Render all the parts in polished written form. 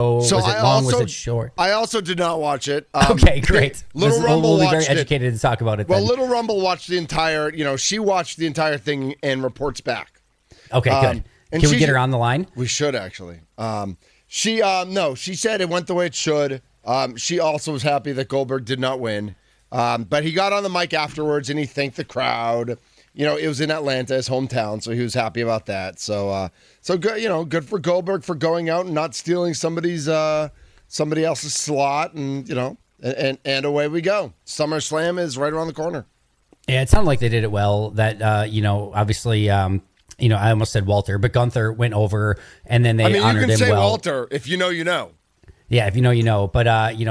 So was it I long? also, Was it short? I also did not watch it. Okay, great. Little Rumble we'll be watched very educated to talk about it. Well, then. Little Rumble watched the entire. She watched the entire thing and reports back. Okay, good. And Can we get her on the line? We should actually. She said it went the way it should. She also was happy that Goldberg did not win. But he got on the mic afterwards and he thanked the crowd. It was in Atlanta, his hometown, so he was happy about that. So good. Good for Goldberg for going out and not stealing somebody else's slot, and away we go. SummerSlam is right around the corner. Yeah, it sounded like they did it well. That obviously. I almost said Walter, but Gunther went over, and then they honored him well. You can say Walter if you know, you know. Yeah, if you know, you know. But,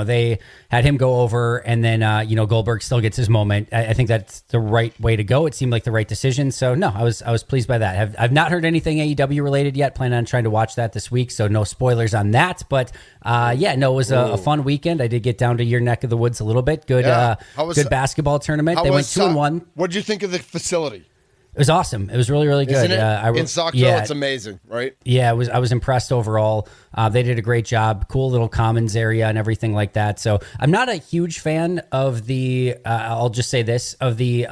they had him go over, and then, Goldberg still gets his moment. I think that's the right way to go. It seemed like the right decision. So, no, I was pleased by that. I've not heard anything AEW related yet. Plan on trying to watch that this week, so no spoilers on that. But, it was a fun weekend. I did get down to your neck of the woods a little bit. Good basketball tournament. They went 2-1. What did you think of the facility? It was awesome. It was really, really good. Isn't it? In Saukville, it's amazing, right? Yeah, I was impressed overall. They did a great job. Cool little commons area and everything like that. So I'm not a huge fan of the. I'll just say this of the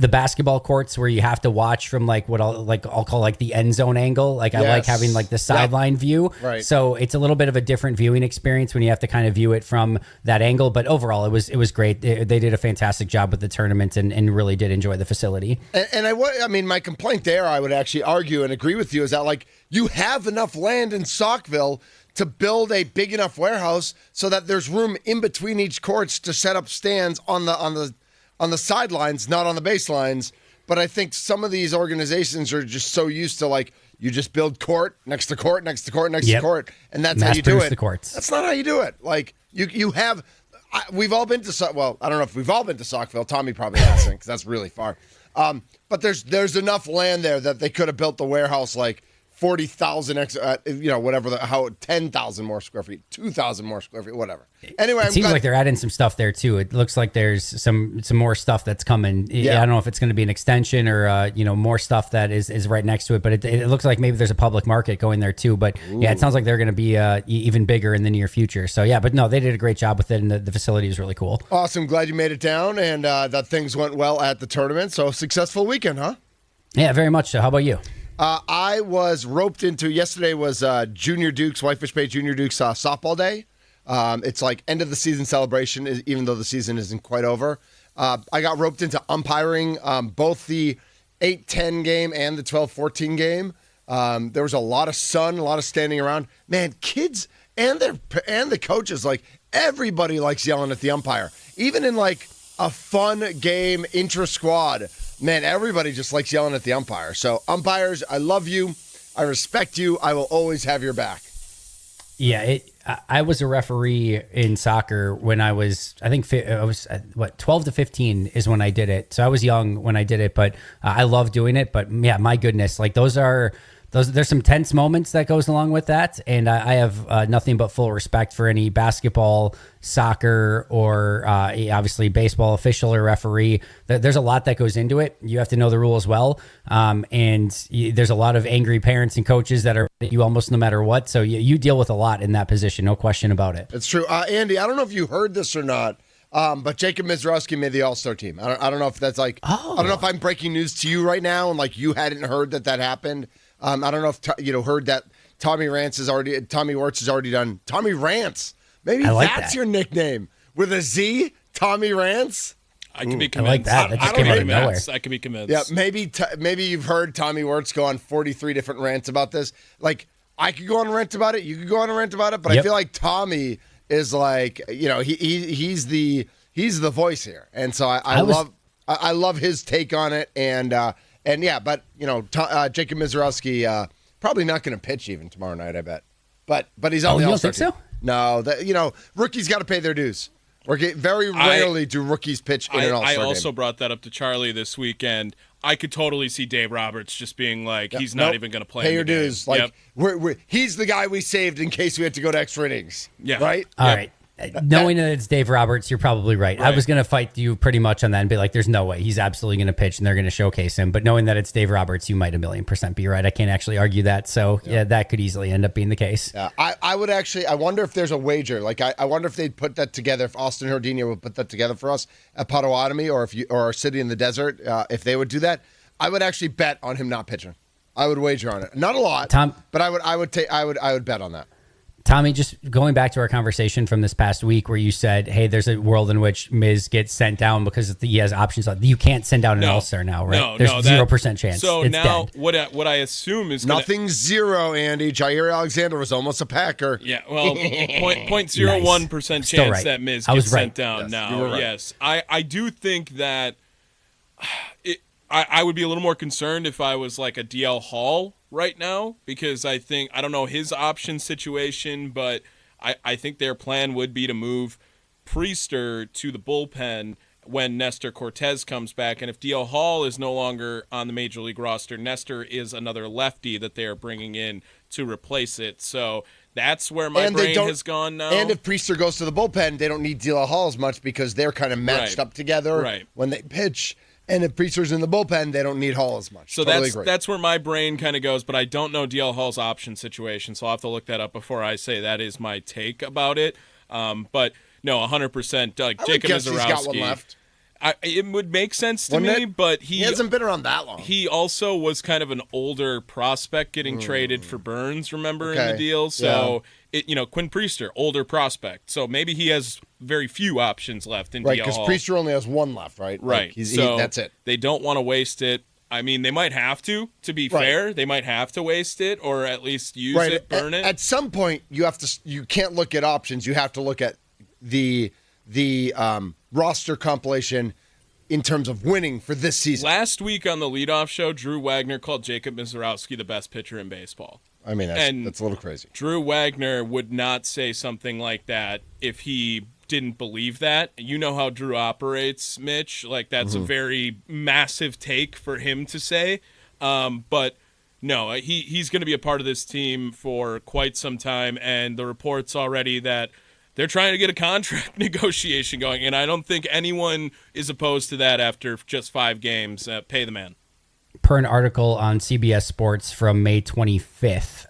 basketball courts where you have to watch from what I'll call the end zone angle. I like having the sideline view. Right. So it's a little bit of a different viewing experience when you have to kind of view it from that angle. But overall, it was great. They did a fantastic job with the tournament and really did enjoy the facility. And my complaint there, I would actually argue and agree with you, is that you have enough land in Saukville to build a big enough warehouse so that there's room in between each courts to set up stands on the sidelines, not on the baselines. But I think some of these organizations are just so used to you just build court next to court next to court next to court, and that's how you do it. The courts. That's not how you do it. You have. We've all been to. Well, I don't know if we've all been to Saukville. Tommy probably hasn't because that's really far. But there's enough land there that they could have built the warehouse 40,000 extra, 10,000 more square feet, 2,000 more square feet, whatever. Anyway, it seems like they're adding some stuff there too. It looks like there's some more stuff that's coming. Yeah. I don't know if it's going to be an extension or more stuff that is right next to it. But it looks like maybe there's a public market going there too. But yeah, it sounds like they're going to be even bigger in the near future. So yeah, but no, they did a great job with it, and the facility is really cool. Awesome, glad you made it down, and that things went well at the tournament. So successful weekend, huh? Yeah, very much so. How about you? I was roped into, yesterday was Junior Dukes, Whitefish Bay Junior Dukes softball day. It's end of the season celebration, even though the season isn't quite over. I got roped into umpiring both the 8-10 game and the 12-14 game. There was a lot of sun, a lot of standing around. Man, kids and the coaches, everybody likes yelling at the umpire. Even in a fun game intra-squad, man, everybody just likes yelling at the umpire. So umpires, I love you. I respect you. I will always have your back. Yeah, I was a referee in soccer when I was, 12 to 15 is when I did it. So I was young when I did it, but I love doing it. But yeah, my goodness, there's some tense moments that goes along with that. And I have nothing but full respect for any basketball, soccer, or obviously baseball official or referee. There's a lot that goes into it. You have to know the rules well. And there's a lot of angry parents and coaches that are at you almost no matter what. So you deal with a lot in that position. No question about it. It's true. Andy, I don't know if you heard this or not. But Jacob Mizrowski made the All-Star team. I don't know if that's I don't know if I'm breaking news to you right now and you hadn't heard that happened. I don't know if heard that Tommy Wirtz has already done Tommy Rants. Maybe that's your nickname with a Z, Tommy Rants. I can be I convinced. like that. That just came out of nowhere. I can be convinced. Yeah, maybe you've heard Tommy Wirtz go on 43 different rants about this. I could go on a rant about it. You could go on a rant about it, but I feel like Tommy is he's the voice here, and so I love his take on it, and yeah, but Jacob Mizrowski probably not going to pitch even tomorrow night, I bet, but he's on the All-Star team. You don't think so? No, rookies got to pay their dues. Very rarely do rookies pitch in an All-Star game. I also brought that up to Charlie this weekend. I could totally see Dave Roberts just being he's not even going to play. Pay your dues. He's the guy we saved in case we had to go to extra innings. Yeah. Right? All right. Knowing that it's Dave Roberts, you're probably right. I Right. was going to fight you pretty much on that and be like, there's no way. He's absolutely going to pitch and they're going to showcase him. But knowing that it's Dave Roberts, you might 1,000,000% be right. I can't actually argue that. So, yeah, that could easily end up being the case. Yeah, I would actually, I wonder if there's a wager. Like, I wonder if they'd put that together, if Austin Hordino would put that together for us at Potawatomi or City in the Desert, if they would do that. I would actually bet on him not pitching. I would wager on it. Not a lot, Tom, but I would bet on that. Tommy, just going back to our conversation from this past week where you said, hey, there's a world in which Miz gets sent down because he has options. You can't send down an All-Star now, right? There's 0% chance. So it's now dead. what I assume is Nothing's zero, Andy. Jair Alexander was almost a Packer. Yeah, well, 0.01% Still chance right. that Miz I was gets right. sent down Yes, now. you were right. Yes, I do think that I would be a little more concerned if I was like a DL Hall right now, because I don't know his option situation, but I think their plan would be to move Priester to the bullpen when Nestor Cortez comes back. And if DL Hall is no longer on the Major League roster, Nestor is another lefty that they are bringing in to replace it. So that's where my brain has gone now. And if Priester goes to the bullpen, they don't need DL Hall as much because they're kind of matched up together when they pitch. And if Priester's in the bullpen, they don't need Hall as much. So totally that's where my brain kind of goes, but I don't know DL Hall's option situation, so I'll have to look that up before I say that is my take about it. But no, 100%. Like Jacob He's got one Mizorowski. left. It would make sense to Wouldn't me, it? but He hasn't been around that long. He also was kind of an older prospect getting traded for Burns, remember, in the Okay. deal? So, Quinn Priester, older prospect. So maybe he has very few options left in Right, DL because Hall. Priester only has one left, right? Right. Like that's it. They don't want to waste it. I mean, they might have to be fair. They might have to waste it or at least use it, burn it. At some point, you can't look at options. You have to look at the roster compilation in terms of winning for this season. Last week on the leadoff show, Drew Wagner called Jacob Mizorowski the best pitcher in baseball. I mean, that's a little crazy. Drew Wagner would not say something like that if he didn't believe that. You know how Drew operates, Mitch. Like, that's a very massive take for him to say. But no, he's going to be a part of this team for quite some time, and the reports already that they're trying to get a contract negotiation going, and I don't think anyone is opposed to that after just 5 games. Pay the man. Per an article on CBS Sports from May 25th,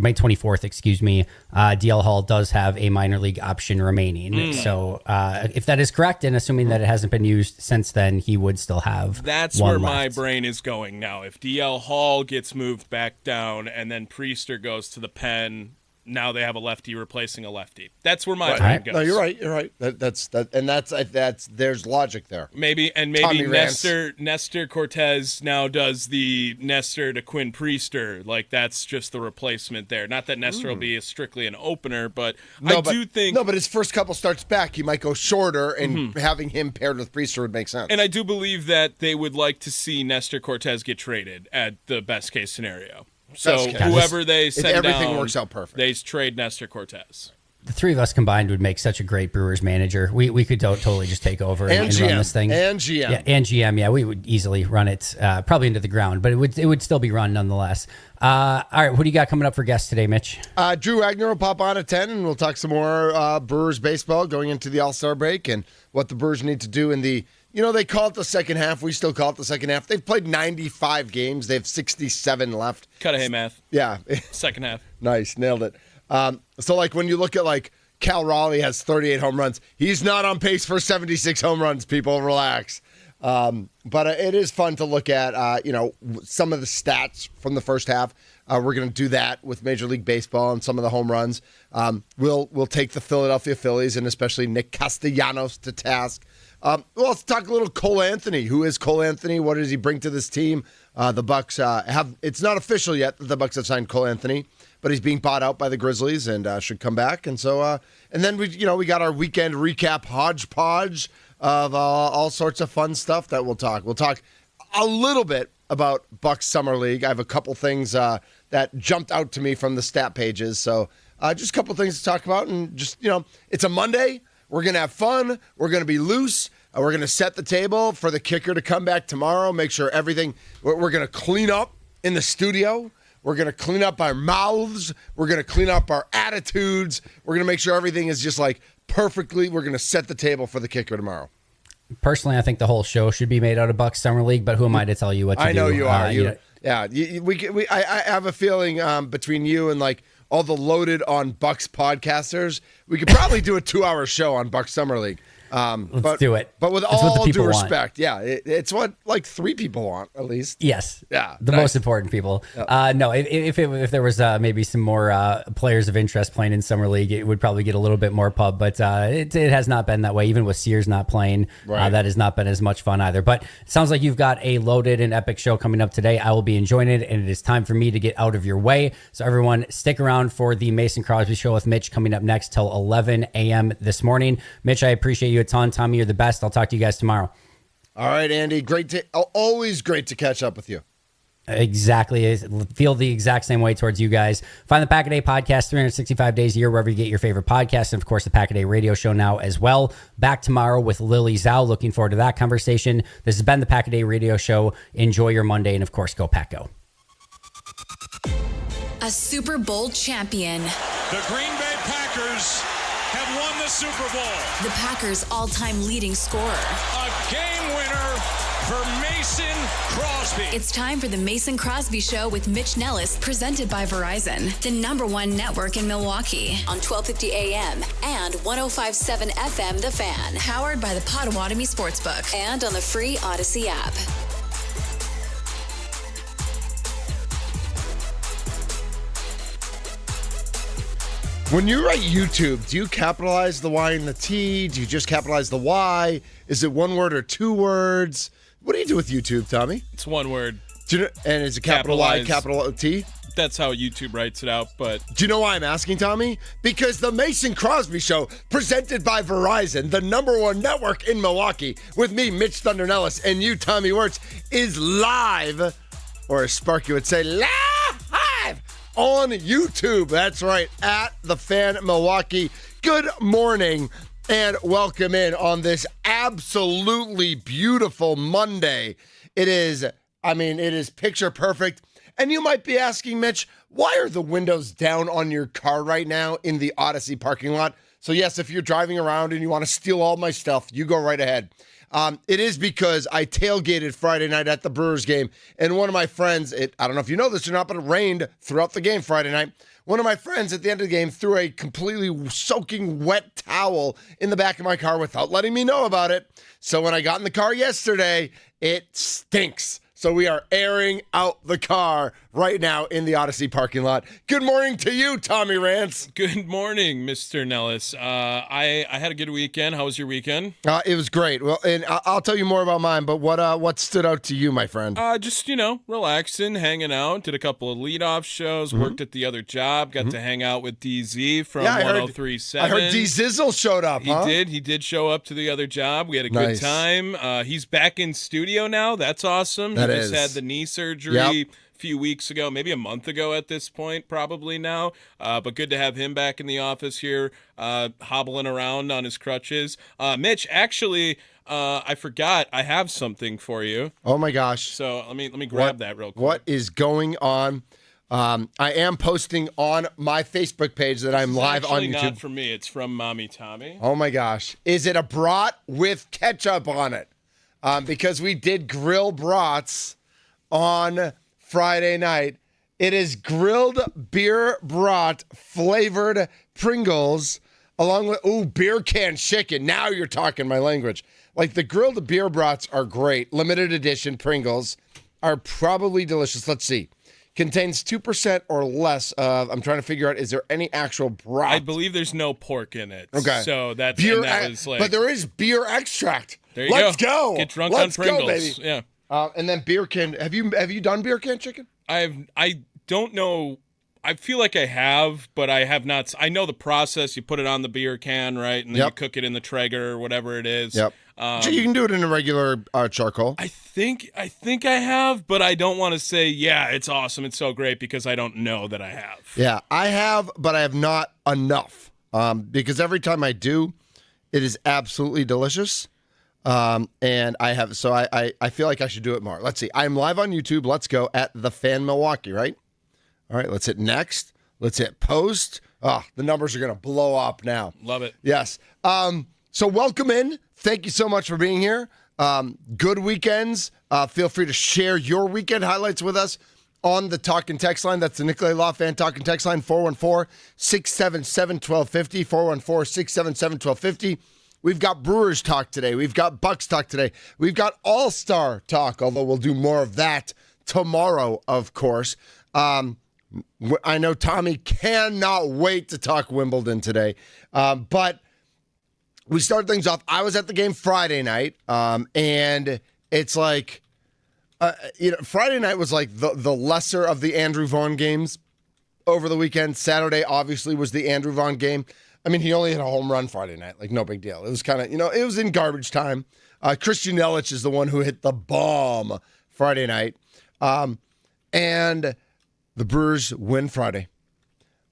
May 24th, excuse me, DL Hall does have a minor league option remaining. So if that is correct, and assuming that it hasn't been used since then, he would still have That's one where left. my brain is going now. If DL Hall gets moved back down and then Priester goes to the pen, now they have a lefty replacing a lefty. That's where my brain goes. No, you're right. You're right. That's there's logic there. Maybe Tommy Nestor Cortez now does the Nestor to Quinn Priester. Like, that's just the replacement there. Not that Nestor will be strictly an opener, but but his first couple starts back, he might go shorter, and having him paired with Priester would make sense. And I do believe that they would like to see Nestor Cortez get traded at the best case scenario. So whoever they send down, everything works out perfect. They trade Nestor Cortez. The three of us combined would make such a great Brewers manager. We could totally just take over and run this thing. And GM. Yeah, and GM. Yeah, we would easily run it probably into the ground, but it would still be run nonetheless. All right, what do you got coming up for guests today, Mitch? Drew Wagner will pop on at 10, and we'll talk some more Brewers baseball going into the All-Star break and what the Brewers need to do in the, they call it the second half. We still call it the second half. They've played 95 games. They have 67 left. Cut a hay math. Yeah. Second half. Nice. Nailed it. So, when you look at, Cal Raleigh has 38 home runs. He's not on pace for 76 home runs, people. Relax. But it is fun to look at, some of the stats from the first half. We're going to do that with Major League Baseball and some of the home runs. We'll take the Philadelphia Phillies and especially Nick Castellanos to task. Let's talk a little Cole Anthony. Who is Cole Anthony? What does he bring to this team? The Bucks it's not official yet that the Bucks have signed Cole Anthony, but he's being bought out by the Grizzlies and should come back. And so, and then we got our weekend recap hodgepodge of all sorts of fun stuff that we'll talk. We'll talk a little bit about Bucks Summer League. I have a couple things that jumped out to me from the stat pages. So just a couple things to talk about. And just, it's a Monday. We're going to have fun. We're going to be loose. We're going to set the table for the kicker to come back tomorrow. Make sure we're going to clean up in the studio. We're going to clean up our mouths. We're going to clean up our attitudes. We're going to make sure everything is just like perfectly. We're going to set the table for the kicker tomorrow. Personally, I think the whole show should be made out of Bucks Summer League, but who am I to tell you what to do? I know you are. I I have a feeling between you and like all the loaded on Bucks podcasters, we could probably do a 2-hour show on Bucks Summer League. Let's do it. But with It's what the all people due want. respect, it's what like 3 people want at least. Yes. Yeah, The nice. most important people. Yep. No, if there was maybe some more players of interest playing in Summer League, it would probably get a little bit more pub, but it has not been that way. Even with Sears not playing, Right. that has not been as much fun either. But it sounds like you've got a loaded and epic show coming up today. I will be enjoying it, and it is time for me to get out of your way. So everyone, stick around for the Mason Crosby Show with Mitch coming up next till 11 a.m. this morning. Mitch, I appreciate you a ton. Tommy, you're the best. I'll talk to you guys tomorrow. All right, Andy. Always great to catch up with you. Exactly. I feel the exact same way towards you guys. Find the Pack a Day podcast 365 days a year wherever you get your favorite podcasts, and of course the Pack a Day radio show now as well. Back tomorrow with Lily Zhao. Looking forward to that conversation. This has been the Pack a Day radio show. Enjoy your Monday, and of course, go Pack Go. A Super Bowl champion. The Green Bay Packers have won the Super Bowl. The Packers' all-time leading scorer. A game winner for Mason Crosby. It's time for the Mason Crosby Show with Mitch Nelles, presented by Verizon, the #1 network in Milwaukee, on 1250 AM and 105.7 FM The Fan, powered by the Potawatomi Sportsbook, and on the free Odyssey app. When you write YouTube, do you capitalize the Y and the T? Do you just capitalize the Y? Is it one word or 2 words? What do you do with YouTube, Tommy? It's one word. Do you know, and is it capital Y, Capitalize. capital T? That's how YouTube writes it out, but Do you know why I'm asking, Tommy? Because the Mason Crosby Show, presented by Verizon, the #1 network in Milwaukee, with me, Mitch Thunder Nelles, and you, Tommy Wirtz, is live, or as Sparky would say, live on YouTube. That's right, at The Fan Milwaukee. Good morning and welcome in on this absolutely beautiful Monday. It is picture perfect. And you might be asking, Mitch, why are the windows down on your car right now in the Odyssey parking lot? So yes, if you're driving around and you want to steal all my stuff, you go right ahead. It is because I tailgated Friday night at the Brewers game, and one of my friends, I don't know if you know this or not, but it rained throughout the game Friday night. One of my friends at the end of the game threw a completely soaking wet towel in the back of my car without letting me know about it. So when I got in the car yesterday, it stinks. So we are airing out the car right now in the Odyssey parking lot. Good morning to you, Tommy Rance. good morning, Mr. Nellis. I had a good weekend. How was your weekend? It was great. Well, and I'll tell you more about mine, but what stood out to you, my friend? Just, relaxing, hanging out. Did a couple of leadoff shows, worked at the other job, got to hang out with DZ from I heard 103.7. I heard D Zizzle showed up, huh? He did show up to the other job. We had a Nice. good time. He's back in studio now. That's awesome. That he just is. had the knee surgery Yep. a few weeks ago, maybe a month ago at this point, probably now. But good to have him back in the office here, hobbling around on his crutches. Mitch, actually, I forgot I have something for you. Oh my gosh. So let me grab that real quick. What is going on? I am posting on my Facebook page that I'm live on Actually, YouTube. not from me. It's from Mommy Tommy. Oh my gosh. Is it a brat with ketchup on it? Because we did grill brats on Friday night. It is grilled beer brat flavored Pringles along with, beer can chicken. Now you're talking my language. Like the grilled beer brats are great. Limited edition Pringles are probably delicious. Let's see. Contains 2% or less of, I'm trying to figure out, is there any actual brat? I believe there's no pork in it. Okay. So that was like. but there is beer extract. There you Let's go. go. Get drunk Let's on Pringles. go, baby. Yeah. And then beer can. Have you done beer can chicken? I don't know. I feel like I have, but I have not. I know the process. You put it on the beer can, right? And then you cook it in the Traeger or whatever it is. Yep. So you can do it in a regular charcoal. I think I have, but I don't want to say, yeah, it's awesome. It's so great because I don't know that I have. Yeah, I have, but I have not enough. Because every time I do, it is absolutely delicious. And I have, so I feel like I should do it more. Let's see. I'm live on YouTube. Let's go at The Fan Milwaukee, right? All right, let's hit next. Let's hit post. Oh, the numbers are going to blow up now. Love it. Yes. So welcome in. Thank you so much for being here. Good weekends. Feel free to share your weekend highlights with us on the Talk and Text line. That's the Nicolay Law Fan Talk and Text line, 414-677-1250, 414-677-1250. We've got Brewers talk today. We've got Bucks talk today. We've got All-Star talk, although we'll do more of that tomorrow, of course. I know Tommy cannot wait to talk Wimbledon today. But we started things off. I was at the game Friday night, and it's like, Friday night was like the lesser of the Andrew Vaughn games over the weekend. Saturday, obviously, was the Andrew Vaughn game. I mean, he only hit a home run Friday night. Like, no big deal. It was kind of, it was in garbage time. Christian Nelles is the one who hit the bomb Friday night. And the Brewers win Friday.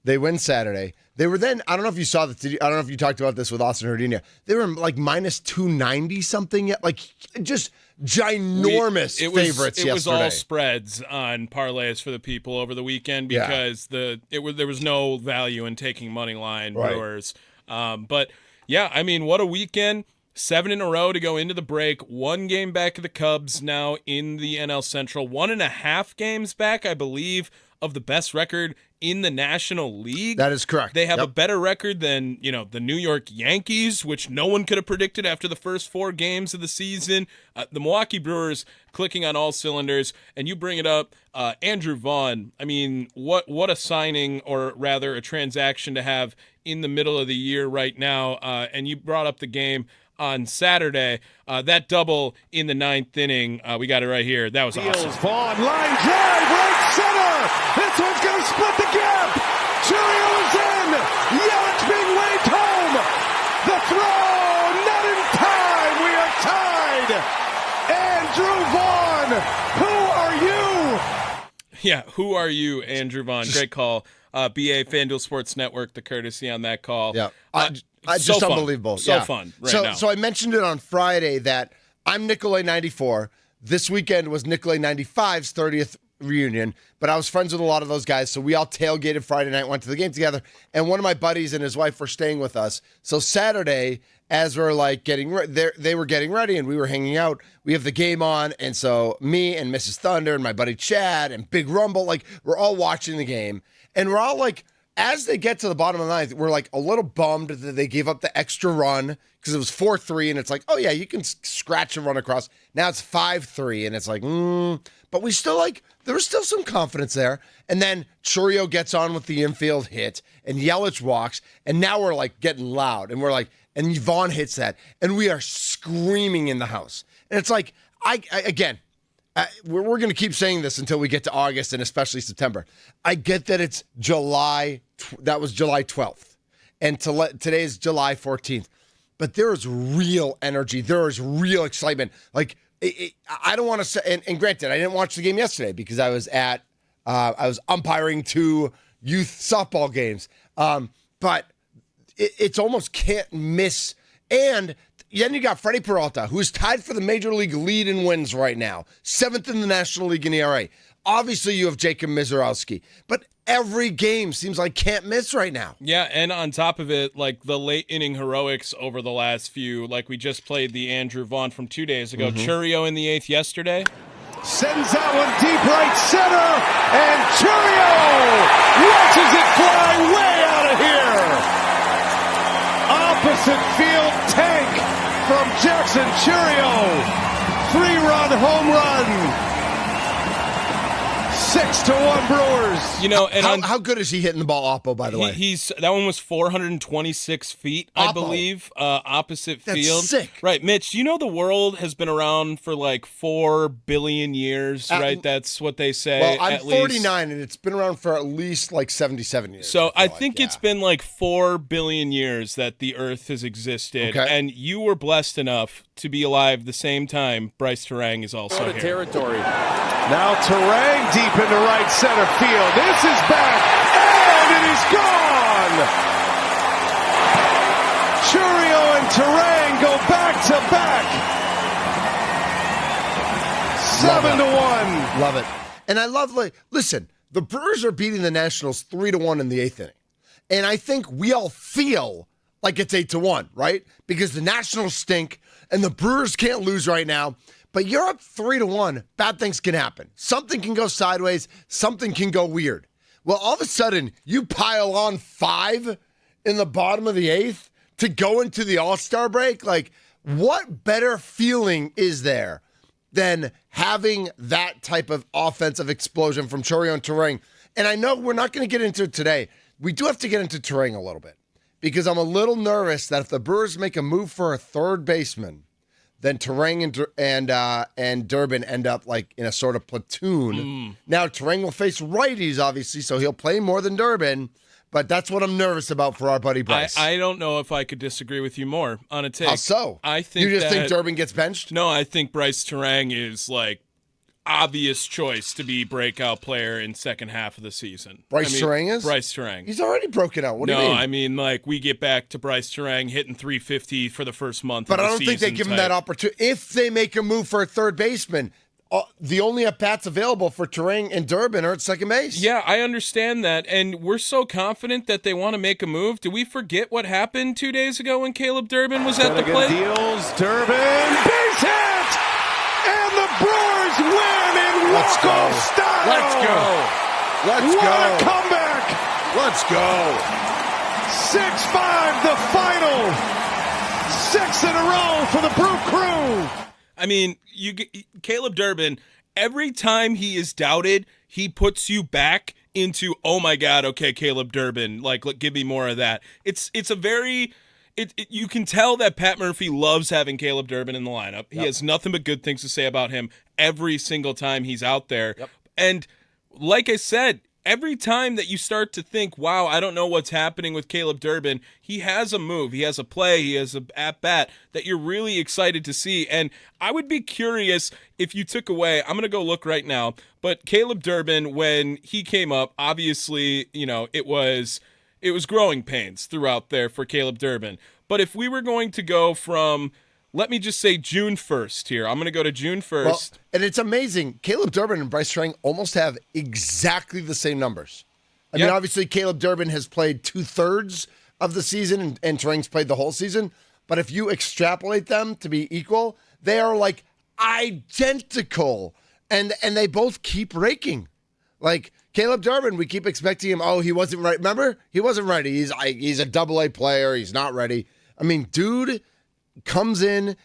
They win Saturday. They were then, I don't know if you saw this. I don't know if you talked about this with Austin Herdina. They were like minus 290 something yet. Like, just ginormous favorites yesterday. It was all spreads on parlays for the people over the weekend because there was no value in taking money line Brewers. But yeah, I mean, what a weekend. 7 in a row to go into the break. 1 game back of the Cubs now in the NL Central. 1.5 games back, I believe, of the best record in the National League. That is correct. They have a better record than, the New York Yankees, which no one could have predicted after the first 4 games of the season. The Milwaukee Brewers clicking on all cylinders. And you bring it up, Andrew Vaughn. I mean, what a signing, or rather a transaction to have in the middle of the year right now. And you brought up the game on Saturday. That double in the 9th inning, we got it right here. That was awesome. Vaughn, line drive, right center. This one's going to split the gap. Churrio is in. Yelich being waved home. The throw, not in time. We are tied. Andrew Vaughn, who are you? Yeah, who are you, Andrew Vaughn? Great call. BA FanDuel Sports Network, the courtesy on that call. Yeah. So just fun. unbelievable. So fun now. So I mentioned it on Friday that I'm Nicolay 94. This weekend was Nicolay 95's 30th reunion, but I was friends with a lot of those guys, so we all tailgated Friday night, went to the game together, and one of my buddies and his wife were staying with us. So Saturday, as we're like they were getting ready and we were hanging out, we have the game on, and so me and Mrs. Thunder and my buddy Chad and Big Rumble, like, we're all watching the game, and we're all like, as they get to the bottom of the 9th, we're like a little bummed that they gave up the extra run because it was 4-3, and it's like, oh yeah, you can scratch and run across. Now it's 5-3, and it's like, but we still there was still some confidence there. And then Churrio gets on with the infield hit, and Yelich walks, and now we're like getting loud, and we're like, and Vaughn hits that, and we are screaming in the house. And it's like, we're going to keep saying this until we get to August and especially September. I get that it's July. That was July 12th. And today is July 14th. But there is real energy. There is real excitement. Like, I don't want to say, and granted, I didn't watch the game yesterday because I was I was umpiring 2 youth softball games. But it's almost can't miss. And then you got Freddie Peralta, who is tied for the Major League lead in wins right now, 7th in the National League in ERA. Obviously, you have Jacob Mizorowski, but every game seems like can't miss right now. Yeah, and on top of it, like the late inning heroics over the last few, like we just played the Andrew Vaughn from 2 days ago. Churrio in the 8th yesterday. Sends that one deep right center, and Churrio watches it fly way out of here. Opposite field tank from Jackson Churrio. 3-run home run. 6-1 Brewers. And how good is he hitting the ball, Oppo, by the way? That one was 426 feet, I Oppo. believe, opposite field. That's sick. Right, Mitch, you know the world has been around for like 4 billion years, right? That's what they say. Well, I'm at 49, and it's been around for at least like 77 years. So I think it's been like 4 billion years that the Earth has existed, and you were blessed enough to be alive the same time Bryce Terang is also here. Territory. Now Terang deep into right center field. This is back, and it is gone. Churrio and Terang go back to back. 7-1. Love it. And I love, listen, The Brewers are beating the Nationals 3-1 in the 8th inning. And I think we all feel like it's 8-1, right? Because the Nationals stink and the Brewers can't lose right now. But you're up 3-1, bad things can happen. Something can go sideways, something can go weird. Well, all of a sudden, you pile on 5 in the bottom of the 8th to go into the All-Star break. Like, what better feeling is there than having that type of offensive explosion from Chourio and Terang? And I know we're not going to get into it today. We do have to get into Terang a little bit because I'm a little nervous that if the Brewers make a move for a third baseman, then Terang and Durbin end up like in a sort of platoon. Now, Terang will face righties, obviously, so he'll play more than Durbin. But that's what I'm nervous about for our buddy Bryce. I don't know if I could disagree with you more on a take. How so? I think you just think Durbin gets benched? No, I think Bryce Terang is like obvious choice to be breakout player in second half of the season. Terang is? Bryce Terang. He's already broken out. What do you mean? No, I mean, like, we get back to Bryce Terang hitting 350 for the first month but of the I don't think they give him that opportunity. If they make a move for a third baseman, the only at-bats available for Terang and Durbin are at second base. Yeah, I understand that, and we're so confident that they want to make a move. Do we forget what happened 2 days ago when Caleb Durbin was at the plate? Deals Durbin, base hit, and the Brewers win in walk-off style. Let's go. Let's what go. What a comeback. Let's go. 6-5 the final. 6 in a row for the Brew Crew. I mean, Caleb Durbin, every time he is doubted, he puts you back into, oh my God, okay, Caleb Durbin, like, give me more of that. It's a very, you can tell that Pat Murphy loves having Caleb Durbin in the lineup. He has nothing but good things to say about him every single time he's out there. Yep. And like I said, every time that you start to think, wow, I don't know what's happening with Caleb Durbin, he has a move, he has a play, he has a at-bat that you're really excited to see. And I would be curious if you took away, I'm going to go look right now, but Caleb Durbin, when he came up, obviously, you know, it was growing pains throughout there for Caleb Durbin. But if we were going to go from, let me just say June 1st here. I'm going to go to June 1st. Well, and it's amazing. Caleb Durbin and Bryce Terang almost have exactly the same numbers. I mean, obviously, Caleb Durbin has played 2/3 of the season, and Terang's played the whole season. But if you extrapolate them to be equal, they are like identical. And they both keep raking. Like, Caleb Durbin, we keep expecting him, he wasn't right. Remember? He wasn't ready. He's a double-A player. He's not ready. I mean, dude comes in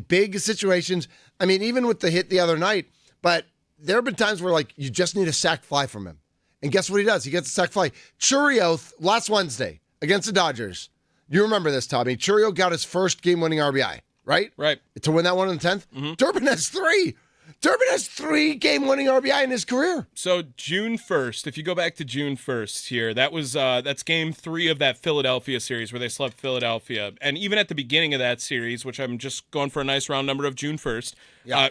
big situations. I mean, even with the hit the other night, but there have been times where, like, you just need a sac fly from him. And guess what he does? He gets a sac fly. Chourio, last Wednesday against the Dodgers, you remember this, Tommy. Chourio got his first game-winning RBI, right? Right. To win that one in the 10th? Mm-hmm. Durbin has 3. Durbin has 3 game-winning RBI in his career. So June 1st, if you go back to June 1st here, that's game 3 of that Philadelphia series where they swept Philadelphia. And even at the beginning of that series, which I'm just going for a nice round number of June 1st,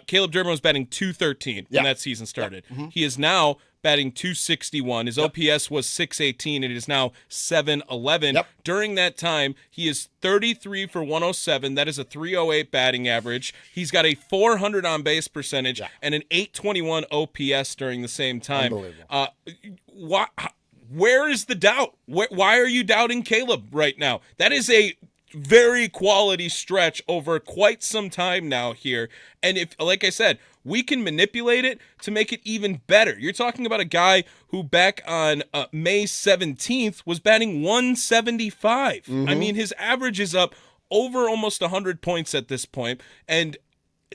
Caleb Durbin was batting .213 when that season started. Mm-hmm. He is now batting .261. His OPS was .618. It is now .711. Yep. During that time, he is 33 for 107. That is a .308 batting average. He's got a .400 on base percentage and an .821 OPS during the same time. Unbelievable. Where is the doubt? Why are you doubting Caleb right now? That is a very quality stretch over quite some time now here. And if, like I said, we can manipulate it to make it even better. You're talking about a guy who back on May 17th was batting .175. Mm-hmm. I mean, his average is up over almost 100 points at this point, and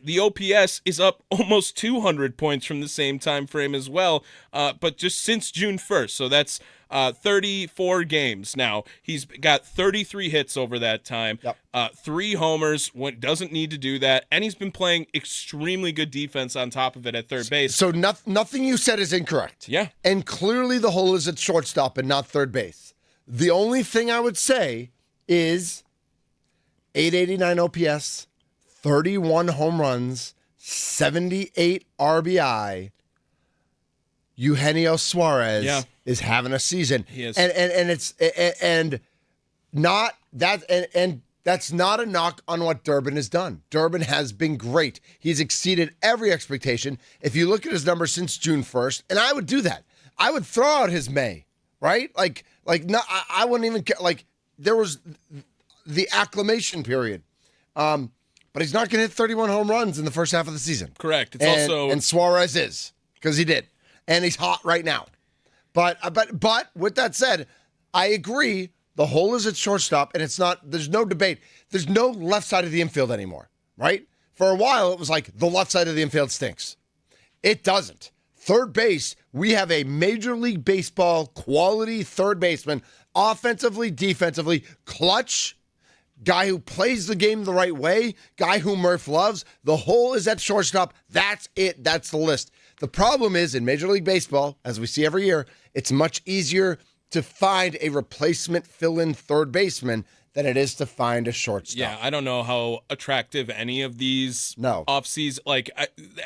the OPS is up almost 200 points from the same time frame as well, but just since June 1st. So that's 34 games now. He's got 33 hits over that time, 3 homers, doesn't need to do that, and he's been playing extremely good defense on top of it at third base. So nothing you said is incorrect. Yeah. And clearly the hole is at shortstop and not third base. The only thing I would say is 889 OPS, 31 home runs, 78 RBI. Eugenio Suarez is having a season. He is. And that's not a knock on what Durbin has done. Durbin has been great. He's exceeded every expectation. If you look at his numbers since June 1st, and I would do that. I would throw out his May, right? No, I wouldn't even care. Like there was the acclimation period. But he's not going to hit 31 home runs in the first half of the season. Correct. It's and Suarez is, because he did. And he's hot right now. But with that said, I agree. The hole is at shortstop, and there's no debate. There's no left side of the infield anymore, right? For a while, it was like the left side of the infield stinks. It doesn't. Third base, we have a Major League Baseball quality third baseman, offensively, defensively, clutch, guy who plays the game the right way, guy who Murph loves. The hole is at shortstop. That's it. That's the list. The problem is in Major League Baseball, as we see every year, it's much easier to find a replacement fill-in third baseman than it is to find a shortstop. Yeah, I don't know how attractive any of these No. off-season,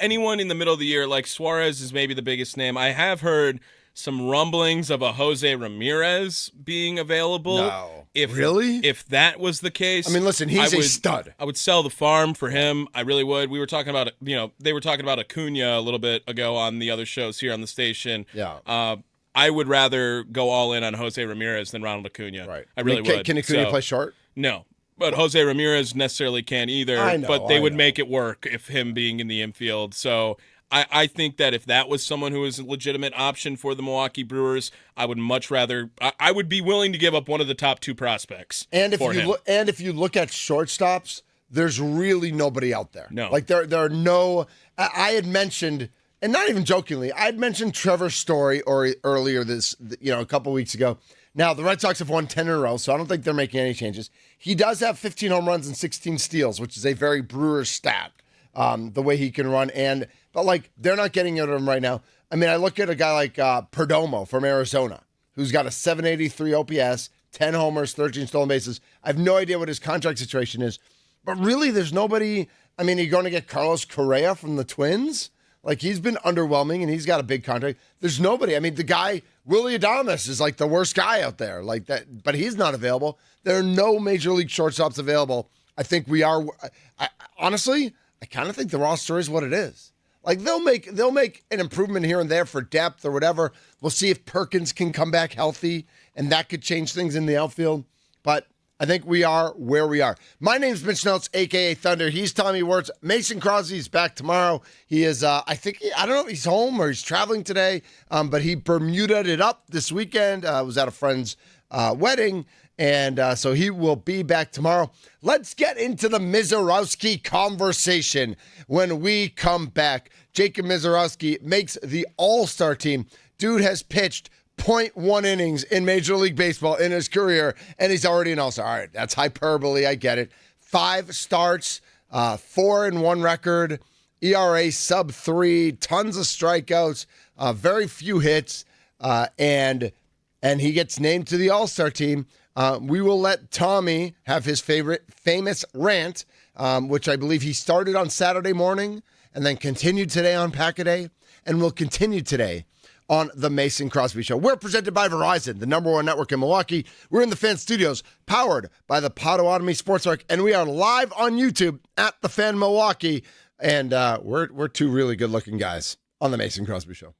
anyone in the middle of the year, like Suarez is maybe the biggest name. I have heard some rumblings of a Jose Ramirez being available. No. If, Really? If that was the case. I mean, listen, he's a stud. I would sell the farm for him. I really would. We were talking about, they were talking about Acuna a little bit ago on the other shows here on the station. Yeah. I would rather go all in on Jose Ramirez than Ronald Acuna. Right. I really would. Can Acuna play short? No. But Jose Ramirez necessarily can't either. I know, but they would know. make it work if him being in the infield. So I think that if that was someone who was a legitimate option for the Milwaukee Brewers, I would much rather. I would be willing to give up one of the top two prospects. And for him. If you look at shortstops, there's really nobody out there. No. Like there are no. I had mentioned, and not even jokingly, I had mentioned Trevor Story earlier a couple weeks ago. Now the Red Sox have won 10 in a row, so I don't think they're making any changes. He does have 15 home runs and 16 steals, which is a very Brewers stat. The way he can run, but they're not getting it of him right now. I mean, I look at a guy like Perdomo from Arizona, who's got a 783 OPS, 10 homers, 13 stolen bases. I have no idea what his contract situation is, but really, there's nobody. I mean, you're going to get Carlos Correa from the Twins. Like, he's been underwhelming, and he's got a big contract. There's nobody. I mean, the guy, Willie Adames, is like the worst guy out there, like that, but he's not available. There are no major league shortstops available. I think we are. Honestly, I kind of think the roster is what it is. Like, they'll make an improvement here and there for depth or whatever. We'll see if Perkins can come back healthy, and that could change things in the outfield. But I think we are where we are. My name's Mitch Nelles, a.k.a. Thunder. He's Tommy Wirtz. Mason Crosby's back tomorrow. He is, I don't know if he's home or he's traveling today, but he Bermuda'd it up this weekend. Was at a friend's wedding. And so he will be back tomorrow. Let's get into the Mizorowski conversation when we come back. Jacob Mizorowski makes the All-Star team. Dude has pitched .1 innings in Major League Baseball in his career, and he's already an All-Star. All right, that's hyperbole. I get it. 5 starts, 4-1 record, ERA sub 3, tons of strikeouts, very few hits, and he gets named to the All-Star team. We will let Tommy have his famous rant, which I believe he started on Saturday morning and then continued today on Pack-A-Day and will continue today on the Mason Crosby Show. We're presented by Verizon, the #1 network in Milwaukee. We're in the Fan Studios, powered by the Potawatomi Sports Arc, and we are live on YouTube at the Fan Milwaukee. And we're two really good-looking guys on the Mason Crosby Show.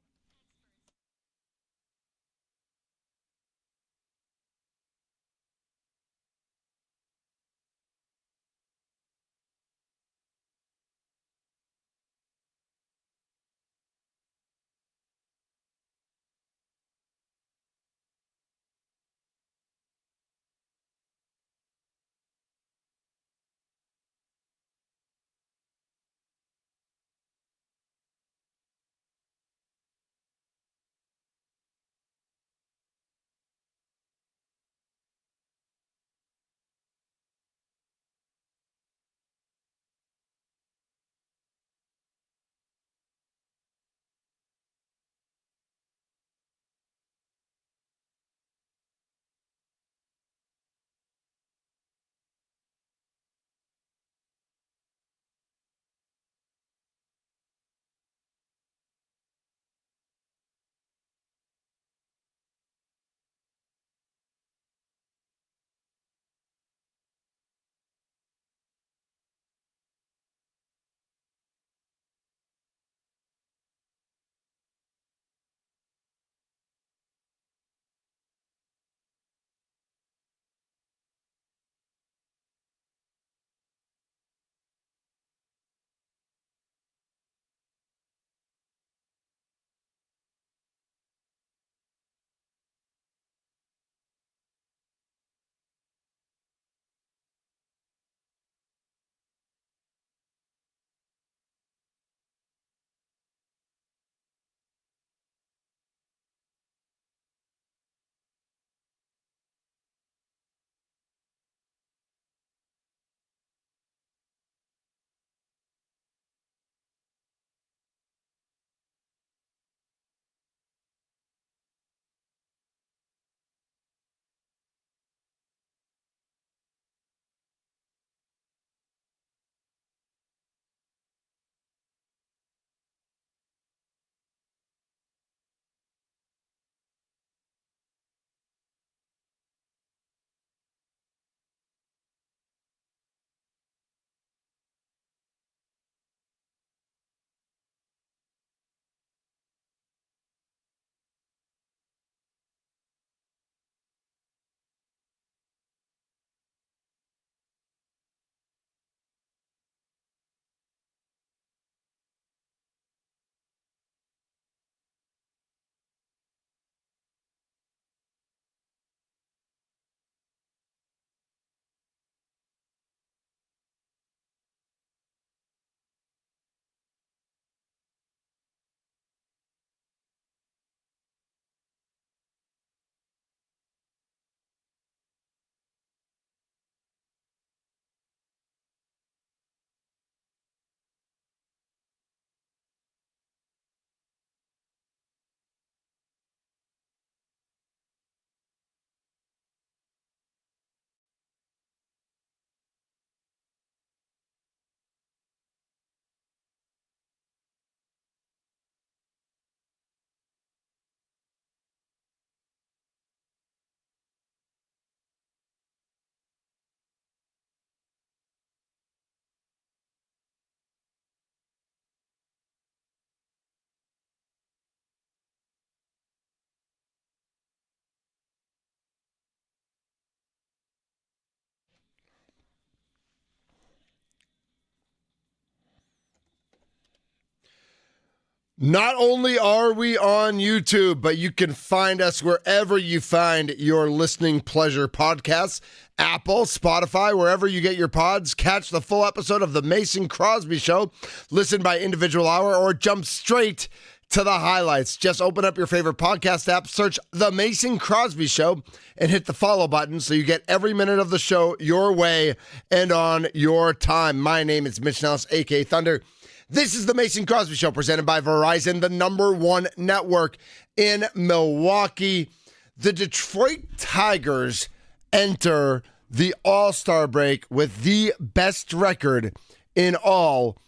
Not only are we on YouTube, but you can find us wherever you find your listening pleasure podcasts. Apple, Spotify, wherever you get your pods. Catch the full episode of The Mason Crosby Show. Listen by individual hour or jump straight to the highlights. Just open up your favorite podcast app, search The Mason Crosby Show, and hit the follow button so you get every minute of the show your way and on your time. My name is Mitch Nelles, a.k.a. Thunder. This is The Mason Crosby Show, presented by Verizon, the #1 network in Milwaukee. The Detroit Tigers enter the All-Star break with the best record in all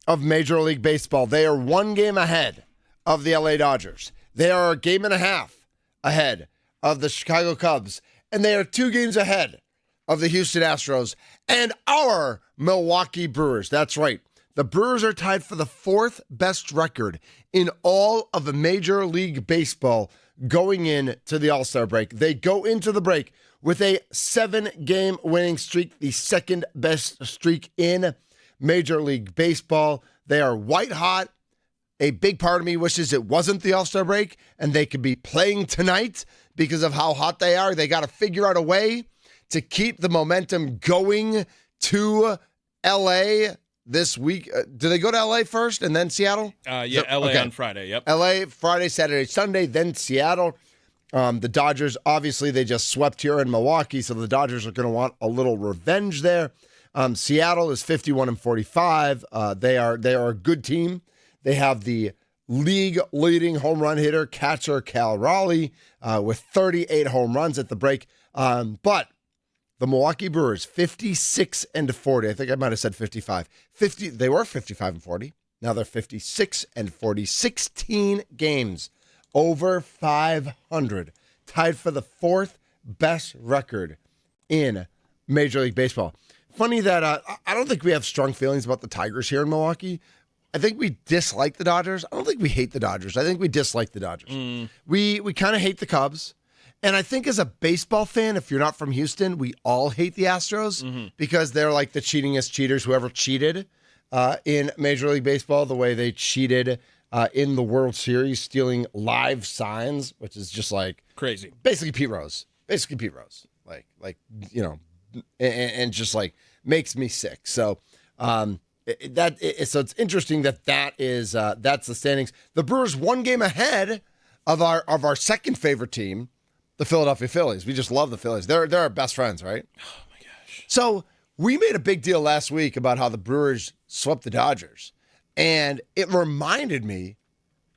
of Major League Baseball. They are one game ahead of the LA Dodgers. They are a game and a half ahead of the Chicago Cubs. And they are 2 games ahead of the Houston Astros and our Milwaukee Brewers. That's right. The Brewers are tied for the 4th best record in all of the Major League Baseball going into the All-Star break. They go into the break with a 7-game winning streak, the 2nd best streak in Major League Baseball. They are white hot. A big part of me wishes it wasn't the All-Star break and they could be playing tonight because of how hot they are. They got to figure out a way to keep the momentum going to L.A. this week. Do they go to L.A. first and then Seattle? Yeah, L.A. Okay. On Friday, yep. L.A. Friday, Saturday, Sunday, then Seattle. The Dodgers, obviously, they just swept here in Milwaukee, so the Dodgers are going to want a little revenge there. Seattle is 51-45. They are a good team. They have the league-leading home run hitter, catcher Cal Raleigh, with 38 home runs at the break. But the Milwaukee Brewers, 56-40. I think I might have said 55. They were 55-40. Now they're 56-40. 16 games over 500. Tied for the 4th best record in Major League Baseball. Funny that I don't think we have strong feelings about the Tigers here in Milwaukee. I think we dislike the Dodgers. I don't think we hate the Dodgers. I think we dislike the Dodgers. We kind of hate the Cubs. And I think as a baseball fan, if you're not from Houston, we all hate the Astros because they're like the cheatingest cheaters who ever cheated in Major League Baseball, the way they cheated in the World Series, stealing live signs, which is just like crazy. Basically Pete Rose. Like and just like makes me sick. So so it's interesting that's the standings. The Brewers 1 game ahead of our second favorite team, the Philadelphia Phillies. We just love the Phillies. They're our best friends, right? Oh my gosh. So we made a big deal last week about how the Brewers swept the Dodgers. And it reminded me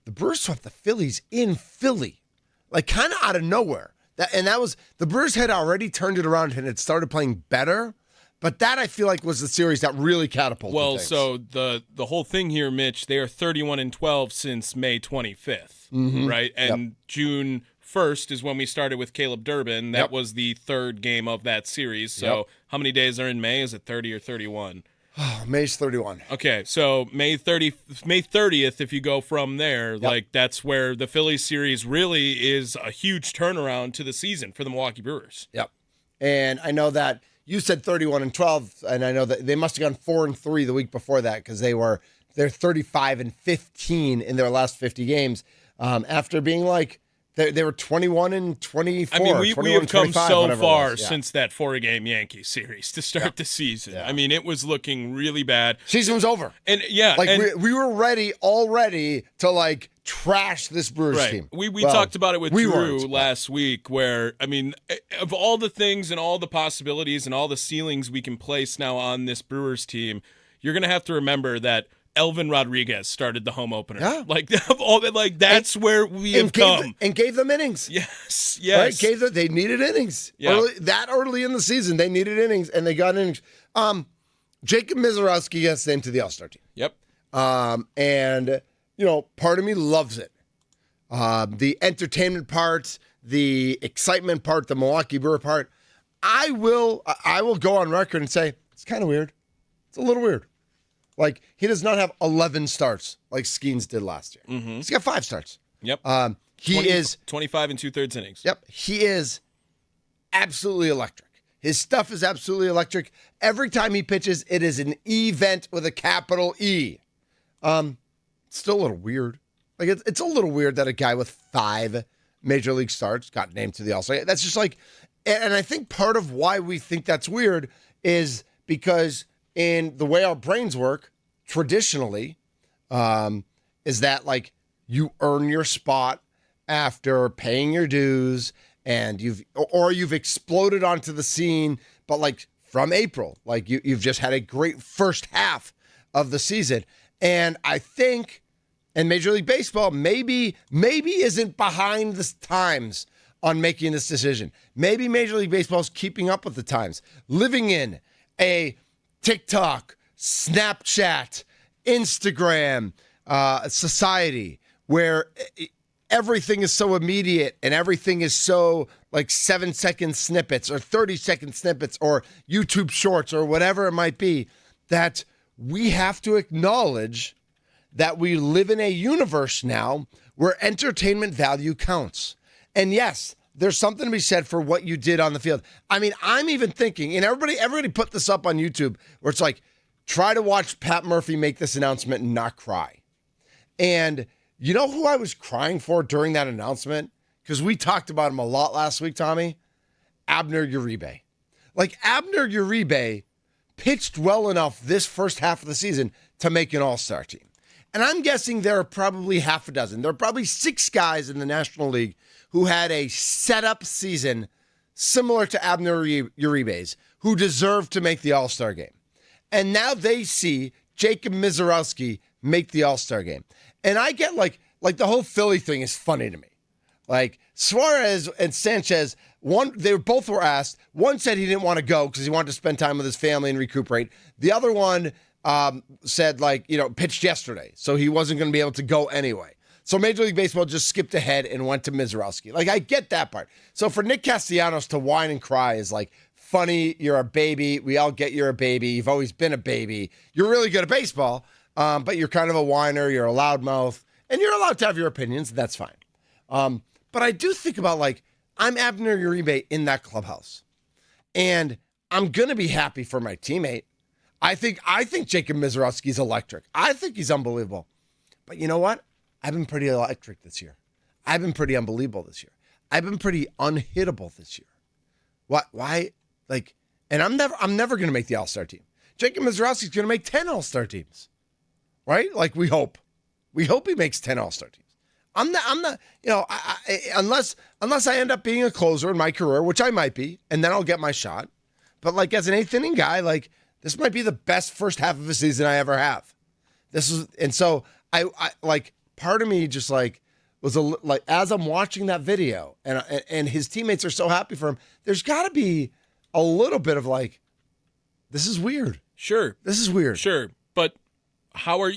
the Brewers swept the Phillies in Philly, like kind of out of nowhere. That was the Brewers had already turned it around and had started playing better. But that, I feel like, was the series that really catapulted things. So the whole thing here, Mitch, they are 31-12 since May 25th, right? And June 1st is when we started with Caleb Durbin. That was the 3rd game of that series. So how many days are in May? Is it 30 or 31? Oh, May's 31. Okay, so May 30th, if you go from there, like that's where the Phillies series really is a huge turnaround to the season for the Milwaukee Brewers. Yep. And I know that you said 31-12, and I know that they must have gone 4-3 the week before that because they're 35-15 in their last 50 games after being like they were 21-24. I mean, we have come so far Yeah. since that 4-game Yankees series to start the season. Yeah. I mean, it was looking really bad. Season was over, and we were ready already to like trash this Brewers team. We talked about it with Drew last week, where I mean, of all the things and all the possibilities and all the ceilings we can place now on this Brewers team, you're gonna have to remember that Elvin Rodriguez started the home opener. Yeah. Like all that, like that's where we have come. And gave them innings. Yes. Right? They needed innings. Yeah. Early in the season, they needed innings, and they got innings. Jacob Mizorowski gets named to the All-Star team. Yep. And part of me loves it. The entertainment part, the excitement part, the Milwaukee Brewer part. I will go on record and say it's kind of weird. It's a little weird. Like, he does not have 11 starts like Skeens did last year. Mm-hmm. He's got 5 starts. Yep. He is 25 2/3 innings. Yep. He is absolutely electric. His stuff is absolutely electric. Every time he pitches, it is an event with a capital E. Still a little weird. Like it's a little weird that a guy with 5 major league starts got named to the All-Star. That's just like, and I think part of why we think that's weird is because in the way our brains work traditionally, is that like you earn your spot after paying your dues and you've exploded onto the scene, but like from April, like you've just had a great first half of the season. And I think, and Major League Baseball maybe isn't behind the times on making this decision. Maybe Major League Baseball is keeping up with the times, living in a TikTok, Snapchat, Instagram society where everything is so immediate and everything is so like 7-second snippets or 30-second snippets or YouTube shorts or whatever it might be, that we have to acknowledge that we live in a universe now where entertainment value counts. And yes, there's something to be said for what you did on the field. I mean, I'm even thinking, and everybody put this up on YouTube, where it's like, try to watch Pat Murphy make this announcement and not cry. And you know who I was crying for during that announcement? Because we talked about him a lot last week, Tommy. Abner Uribe. Like, Abner Uribe pitched well enough this first half of the season to make an all-star team. And I'm guessing there are probably half a dozen. There are probably 6 guys in the National League who had a setup season similar to Abner Uribe's who deserve to make the all-star game. And now they see Jacob Misiorowski make the all-star game. And I get like the whole Philly thing is funny to me. Like Suarez and Sanchez, they both were asked. One said he didn't want to go because he wanted to spend time with his family and recuperate. The other one said pitched yesterday, so he wasn't going to be able to go anyway. So Major League Baseball just skipped ahead and went to Misiorowski. Like, I get that part. So for Nick Castellanos to whine and cry is like, funny, you're a baby. We all get you're a baby. You've always been a baby. You're really good at baseball, but you're kind of a whiner. You're a loudmouth, and you're allowed to have your opinions. That's fine. But I do think about, like, I'm Abner Uribe in that clubhouse, and I'm going to be happy for my teammate. I think Jacob Misiorowski's electric. I think he's unbelievable. But you know what? I've been pretty electric this year. I've been pretty unbelievable this year. I've been pretty unhittable this year. What? Why? Like, and I'm never going to make the All-Star team. Jacob Misiorowski's going to make 10 All-Star teams, right? Like, we hope he makes 10 All-Star teams. I'm not. Unless I end up being a closer in my career, which I might be, and then I'll get my shot. But like, as an 8th inning guy, like, this might be the best first half of a season I ever have. And so I like, part of me just like was like, as I'm watching that video and his teammates are so happy for him, there's got to be a little bit of like, this is weird. Sure. This is weird. Sure. But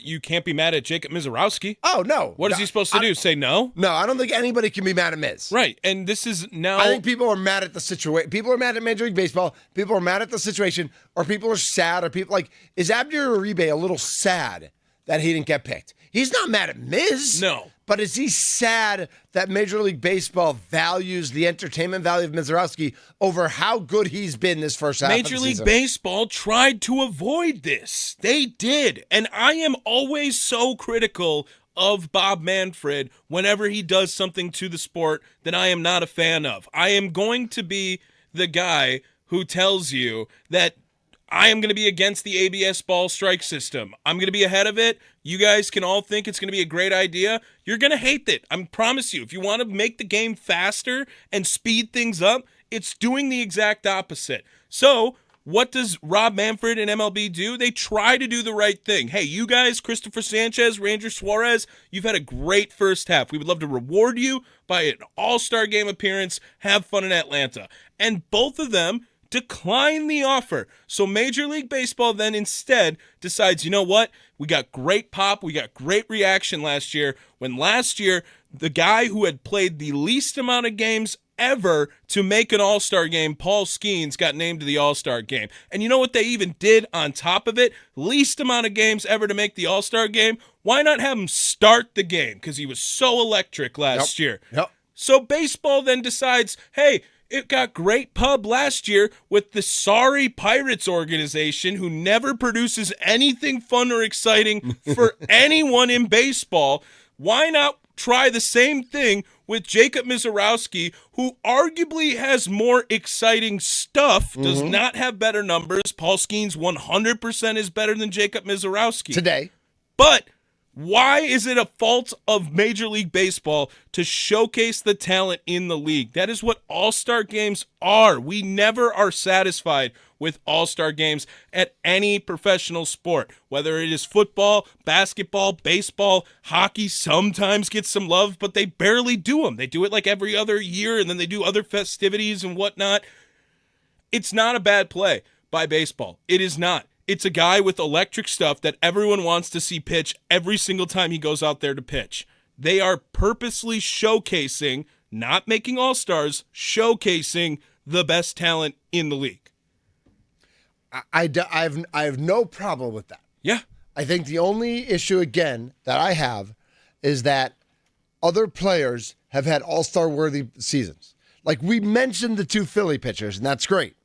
you can't be mad at Jacob Misiorowski. Oh, no. What is he supposed to do? Say no? No, I don't think anybody can be mad at Miz. Right. And this is now. I think people are mad at the situation. People are mad at Major League Baseball. People are mad at the situation, or people are sad, or people like, is Abner Uribe a little sad that he didn't get picked? He's not mad at Miz. No. But is he sad that Major League Baseball values the entertainment value of Misiorowski over how good he's been this first half of the Major season? League Baseball tried to avoid this. They did. And I am always so critical of Bob Manfred whenever he does something to the sport that I am not a fan of. I am going to be the guy who tells you that I am going to be against the ABS ball strike system. I'm going to be ahead of it. You guys can all think it's going to be a great idea. You're going to hate it. I promise you. If you want to make the game faster and speed things up, it's doing the exact opposite. So what does Rob Manfred and MLB do? They try to do the right thing. Hey, you guys, Christopher Sanchez, Ranger Suarez, you've had a great first half. We would love to reward you by an all-star game appearance. Have fun in Atlanta. And both of them decline the offer. So Major League Baseball then instead decides, you know what? We got great pop. We got great reaction last year. When last year, the guy who had played the least amount of games ever to make an all-star game, Paul Skeens, got named to the all-star game. And you know what they even did on top of it? Least amount of games ever to make the all-star game. Why not have him start the game? Because he was so electric last year. Yep. So baseball then decides, hey, it got great pub last year with the sorry Pirates organization who never produces anything fun or exciting for anyone in baseball. Why not try the same thing with Jacob Mizorowski, who arguably has more exciting stuff, does not have better numbers. Paul Skeens 100% is better than Jacob Mizorowski. Today. But why is it a fault of Major League Baseball to showcase the talent in the league? That is what all-star games are. We never are satisfied with all-star games at any professional sport, whether it is football, basketball, baseball, hockey sometimes gets some love, but they barely do them. They do it like every other year, and then they do other festivities and whatnot. It's not a bad play by baseball. It is not. It's a guy with electric stuff that everyone wants to see pitch every single time he goes out there to pitch. They are purposely showcasing, not making all-stars, showcasing the best talent in the league. I have no problem with that. Yeah. I think the only issue, again, that I have is that other players have had all-star worthy seasons. Like, we mentioned the two Philly pitchers, and that's great.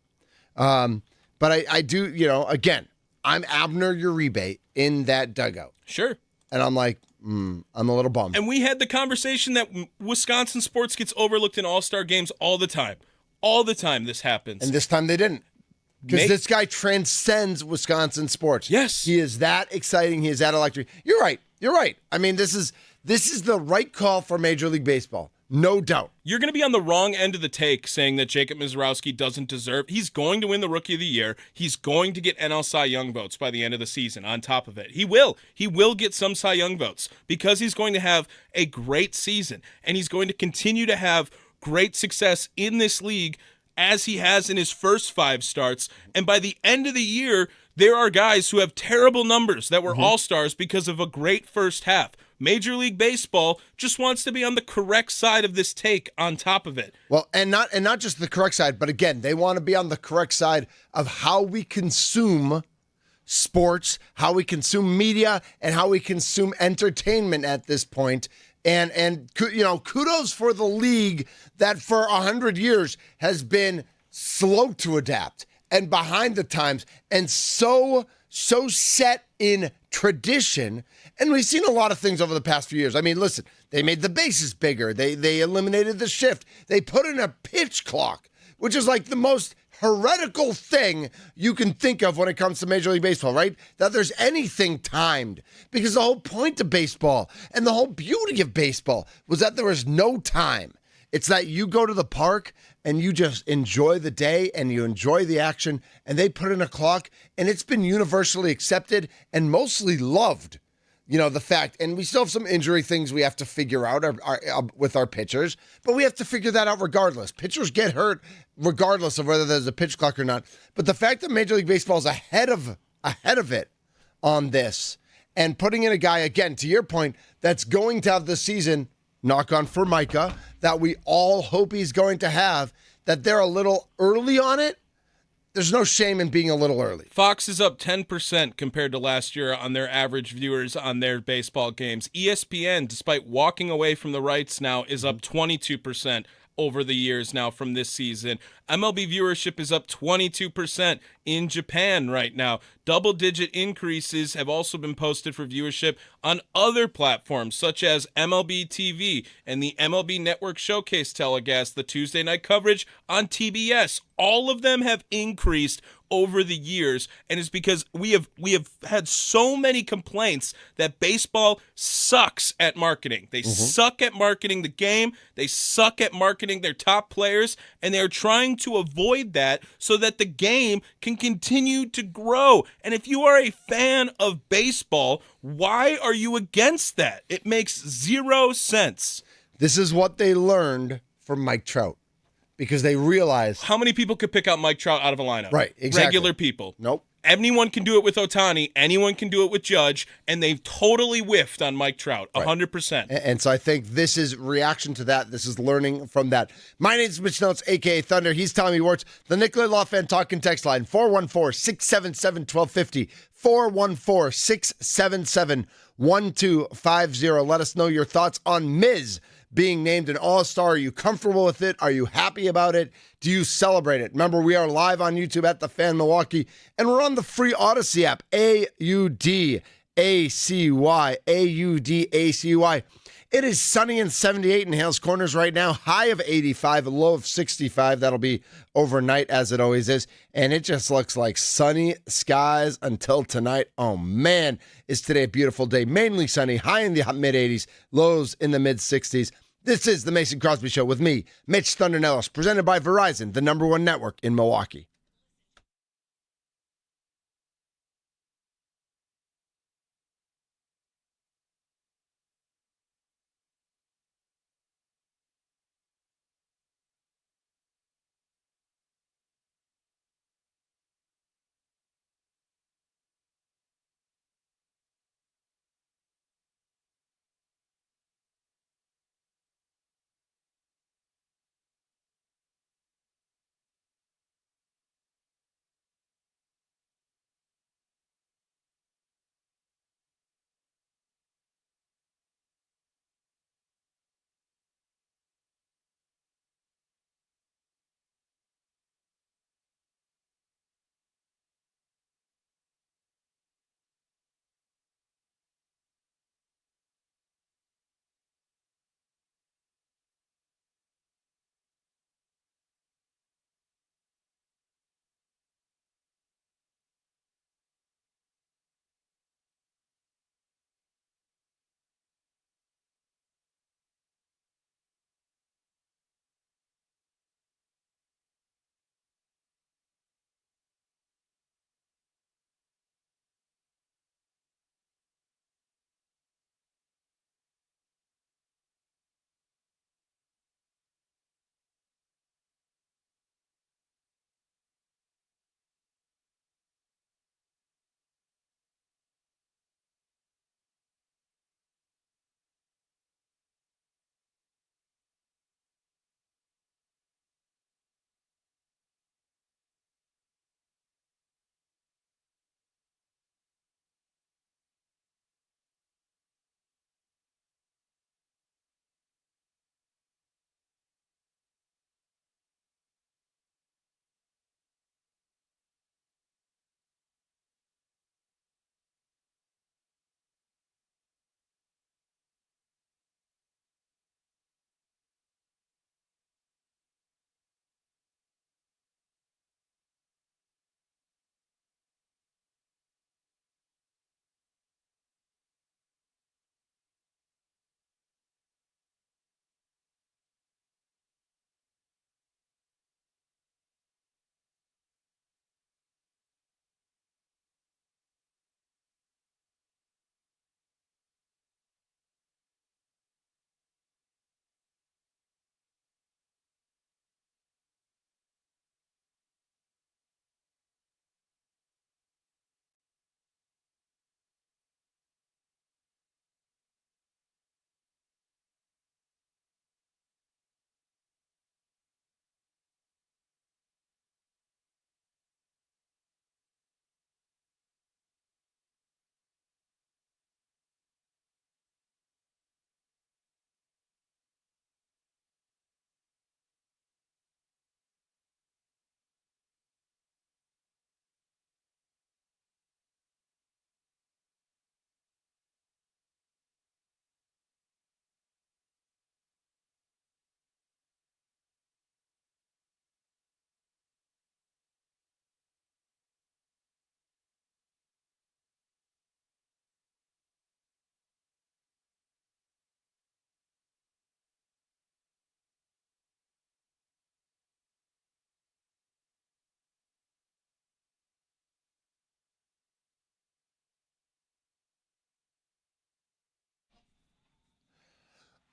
But I do, again, I'm Abner Uribe in that dugout. Sure. And I'm like, I'm a little bummed. And we had the conversation that Wisconsin sports gets overlooked in all-star games all the time. All the time this happens. And this time they didn't. Because this guy transcends Wisconsin sports. Yes. He is that exciting. He is that electric. You're right. I mean, this is the right call for Major League Baseball. No doubt. You're going to be on the wrong end of the take saying that Jacob Mizorowski doesn't deserve. He's going to win the Rookie of the Year. He's going to get NL Cy Young votes by the end of the season on top of it. He will. He will get some Cy Young votes because he's going to have a great season, and he's going to continue to have great success in this league as he has in his first 5 starts. And by the end of the year, there are guys who have terrible numbers that were all-stars because of a great first half. Major League Baseball just wants to be on the correct side of this take on top of it. Well, and not just the correct side, but again, they want to be on the correct side of how we consume sports, how we consume media, and how we consume entertainment at this point. And kudos for the league that for 100 years has been slow to adapt and behind the times and so set in tradition. And we've seen a lot of things over the past few years. I mean, listen, they made the bases bigger. They eliminated the shift. They put in a pitch clock, which is like the most heretical thing you can think of when it comes to Major League Baseball, right? That there's anything timed. Because the whole point of baseball and the whole beauty of baseball was that there was no time. It's that you go to the park and you just enjoy the day and you enjoy the action, and they put in a clock, and it's been universally accepted and mostly loved. The fact, and we still have some injury things we have to figure out with our pitchers, but we have to figure that out regardless. Pitchers get hurt regardless of whether there's a pitch clock or not. But the fact that Major League Baseball is ahead of it on this and putting in a guy, again, to your point, that's going to have the season, knock on Formica, that we all hope he's going to have, that they're a little early on it. There's no shame in being a little early. Fox is up 10% compared to last year on their average viewers on their baseball games. ESPN, despite walking away from the rights now, is up 22% over the years now from this season. MLB viewership is up 22% in Japan right now. Double-digit increases have also been posted for viewership on other platforms such as MLB TV and the MLB Network Showcase telecast, the Tuesday night coverage on TBS. All of them have increased over the years, and it's because we have had so many complaints that baseball sucks at marketing. They suck at marketing the game. They suck at marketing their top players, and they're trying to avoid that so that the game can continue to grow. And if you are a fan of baseball, why are you against that? It makes zero sense. This is what they learned from Mike Trout. Because they realize how many people could pick out Mike Trout out of a lineup? Right, exactly. Regular people. Nope. Anyone can do it with Ohtani. Anyone can do it with Judge. And they've totally whiffed on Mike Trout, 100%. And so I think this is reaction to that. This is learning from that. My name is Mitch Nelles, a.k.a. Thunder. He's Tommy Wirtz. The Nicolay Law Fan Talking Text Line, 414-677-1250. 414-677-1250. Let us know your thoughts on Miz being named an all-star. Are you comfortable with it? Are you happy about it? Do you celebrate it? Remember, we are live on YouTube at The Fan Milwaukee, and we're on the free Odyssey app, AUDACY. Audacy. It is sunny and 78 in Hales Corners right now. High of 85, a low of 65. That'll be overnight, as it always is. And it just looks like sunny skies until tonight. Oh, man, is today a beautiful day. Mainly sunny, high in the mid-80s, lows in the mid-60s. This is the Mason Crosby Show with me, Mitch Thunder Nelles, presented by Verizon, the #1 network in Milwaukee.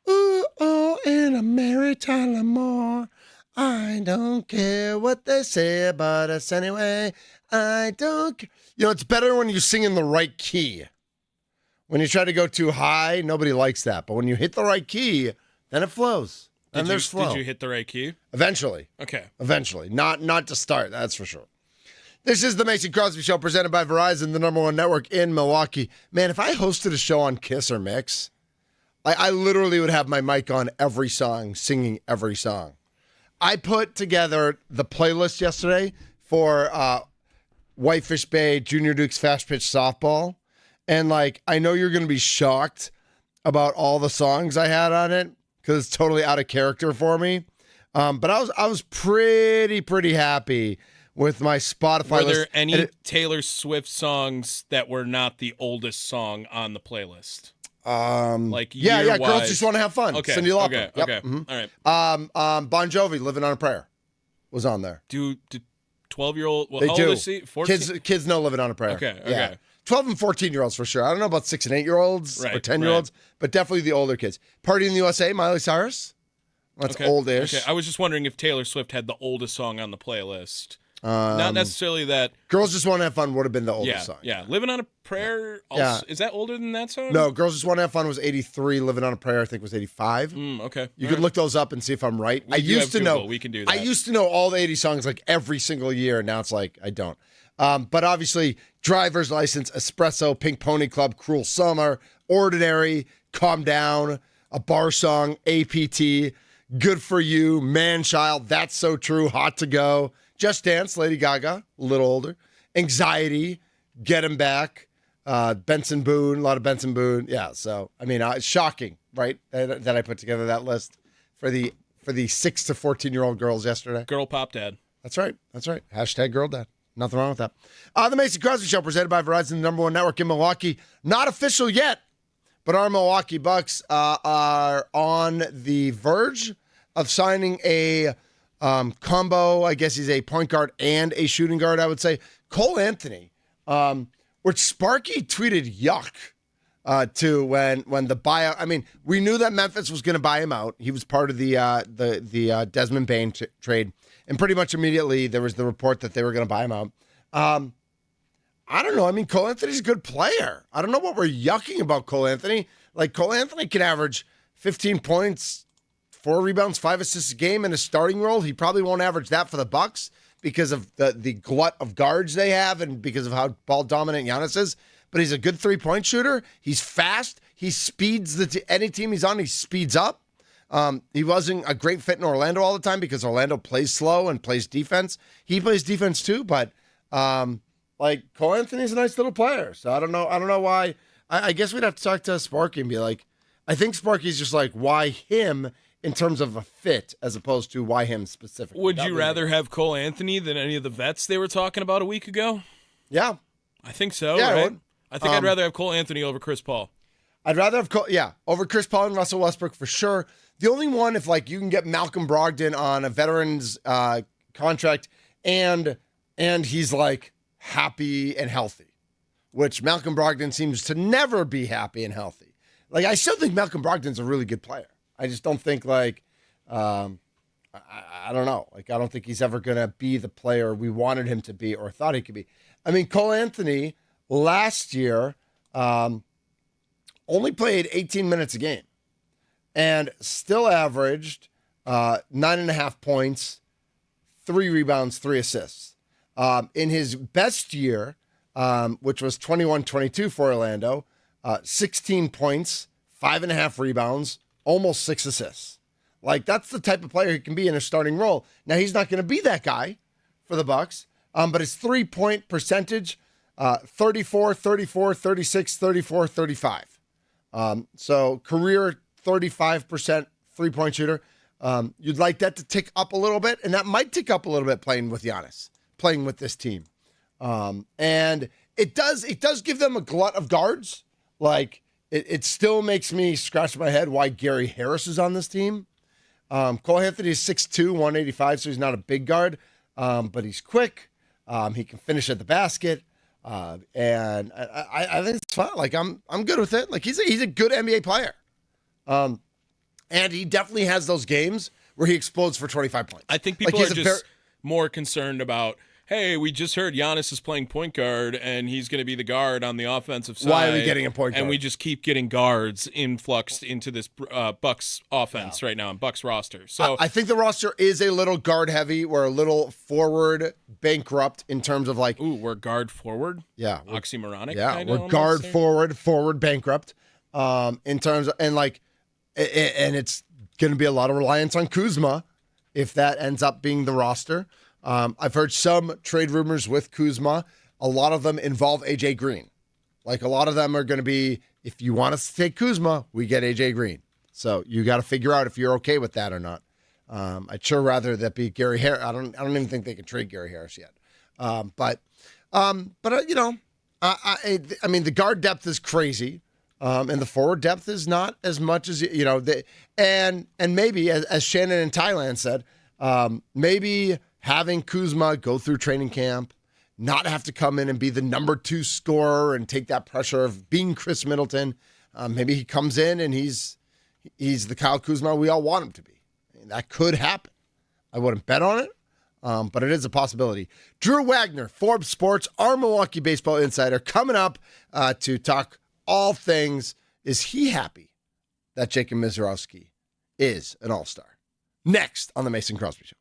Ooh, oh, and I'm Mary Tyler Moore. I don't care what they say about us anyway. I don't care. You know, it's better when you sing in the right key. When you try to go too high, nobody likes that. But when you hit the right key, then it flows. And there's flow. Did you hit the right key? Eventually. Okay. Eventually. Not to start, that's for sure. This is the Mason Crosby Show presented by Verizon, the #1 network in Milwaukee. Man, if I hosted a show on Kiss or Mix, I literally would have my mic on every song, singing every song. I put together the playlist yesterday for Whitefish Bay Junior Dukes Fast Pitch Softball, And like, I know you're going to be shocked about all the songs I had on it because it's totally out of character for me. But I was pretty happy with my Spotify Were list. there any Taylor Swift songs that were not the oldest song on the playlist? Like yeah, Girls Just Want to Have Fun. Okay, Cindy Lauper. okay. Mhm. All right. Bon Jovi, Living on a Prayer, was on there. Do 12-year-old? Well, They how do. old is he? 14? Kids know Living on a Prayer. Okay. Yeah. 12 and 14-year-olds for sure. I don't know about 6 and 8-year-olds or Right, 10-year-olds, but definitely the older kids. Party in the USA, Miley Cyrus. That's oldish. Okay. I was just wondering if Taylor Swift had the oldest song on the playlist. Not necessarily that. Girls Just Want to Have Fun would have been the oldest song. Yeah. Living on a Prayer. Also, is that older than that song? No, Girls Just Want to Have Fun was 83. Living on a Prayer, I think, was 85. Okay. You could look those up and see if I'm right. I used to know. We can do that. I used to know all the 80 songs like every single year, and now it's like I don't. But obviously, Driver's License, Espresso, Pink Pony Club, Cruel Summer, Ordinary, Calm Down, A Bar Song, APT, Good For You, Man Child, That's So True, Hot to Go, Just Dance, Lady Gaga, a little older, Anxiety, Get Him Back, Benson Boone, a lot of Benson Boone. Yeah, so, I mean, it's shocking, right, that I put together that list for the 6 to 14-year-old girls yesterday. Girl Pop Dad. That's right. Hashtag Girl Dad. Nothing wrong with that. The Mason Crosby Show, presented by Verizon, the number one network in Milwaukee. Not official yet, but our Milwaukee Bucks are on the verge of signing a combo. I guess he's a point guard and a shooting guard, I would say. Cole Anthony, which Sparky tweeted yuck to when the buyout. I mean, we knew that Memphis was going to buy him out. He was part of the Desmond Bane trade. And pretty much immediately, there was the report that they were going to buy him out. I don't know. I mean, Cole Anthony's a good player. I don't know what we're yucking about Cole Anthony. Like, Cole Anthony can average 15 points, 4 rebounds, 5 assists a game in a starting role. He probably won't average that for the Bucks because of the glut of guards they have and because of how ball dominant Giannis is. But he's a good 3-point shooter. He's fast. He speeds any team he's on, he speeds up. He wasn't a great fit in Orlando all the time because Orlando plays slow and plays defense. He plays defense too, but like Cole Anthony's a nice little player. So I don't know why. I guess we'd have to talk to Sparky and be like, I think Sparky's just like, why him in terms of a fit as opposed to why him specifically. Would you rather have Cole Anthony than any of the vets they were talking about a week ago? Yeah. I think so, yeah, right? I think I'd rather have Cole Anthony over Chris Paul. I'd rather have over Chris Paul and Russell Westbrook for sure. The only one, if like you can get Malcolm Brogdon on a veteran's contract and he's like happy and healthy, which Malcolm Brogdon seems to never be happy and healthy. Like, I still think Malcolm Brogdon's a really good player. I just don't think like, I don't know. Like, I don't think he's ever going to be the player we wanted him to be or thought he could be. I mean, Cole Anthony last year only played 18 minutes a game and still averaged 9.5 points, 3 rebounds, 3 assists. In his best year, which was 21-22 for Orlando, 16 points, 5.5 rebounds, almost 6 assists. Like, that's the type of player he can be in a starting role. Now, he's not going to be that guy for the Bucks, but his 3-point percentage, 34, 34, 36, 34, 35. So career 35% 3-point shooter. You'd like that to tick up a little bit, and that might tick up a little bit playing with Giannis, playing with this team. And it does give them a glut of guards. Like, it still makes me scratch my head why Gary Harris is on this team. Cole Anthony is 6'2", 185, so he's not a big guard, but he's quick. He can finish at the basket. And I think it's fun. Like, I'm good with it. Like, he's a good NBA player. And he definitely has those games where he explodes for 25 points. I think people are just more concerned about, hey, we just heard Giannis is playing point guard and he's going to be the guard on the offensive side. Why are we getting a point guard? And we just keep getting guards influxed into this Bucks offense right now, and Bucks roster. So I think the roster is a little guard heavy. We're a little forward bankrupt in terms of like, ooh, we're guard forward. Yeah, oxymoronic. Yeah, kinda, we're guard forward bankrupt. In terms of, and like, and it's going to be a lot of reliance on Kuzma if that ends up being the roster. I've heard some trade rumors with Kuzma. A lot of them involve AJ Green. Like a lot of them are going to be, if you want us to take Kuzma, we get AJ Green. So you got to figure out if you're okay with that or not. I'd sure rather that be Gary Harris. I don't even think they can trade Gary Harris yet. But you know, I mean, the guard depth is crazy, and the forward depth is not as much as you know. And maybe as Shannon in Thailand said, maybe having Kuzma go through training camp, not have to come in and be the number 2 scorer and take that pressure of being Chris Middleton. Maybe he comes in and he's the Kyle Kuzma we all want him to be. I mean, that could happen. I wouldn't bet on it, but it is a possibility. Drew Wagner, Forbes Sports, our Milwaukee baseball insider, coming up to talk all things. Is he happy that Jacob Mizorowski is an all-star? Next on the Mason Crosby Show.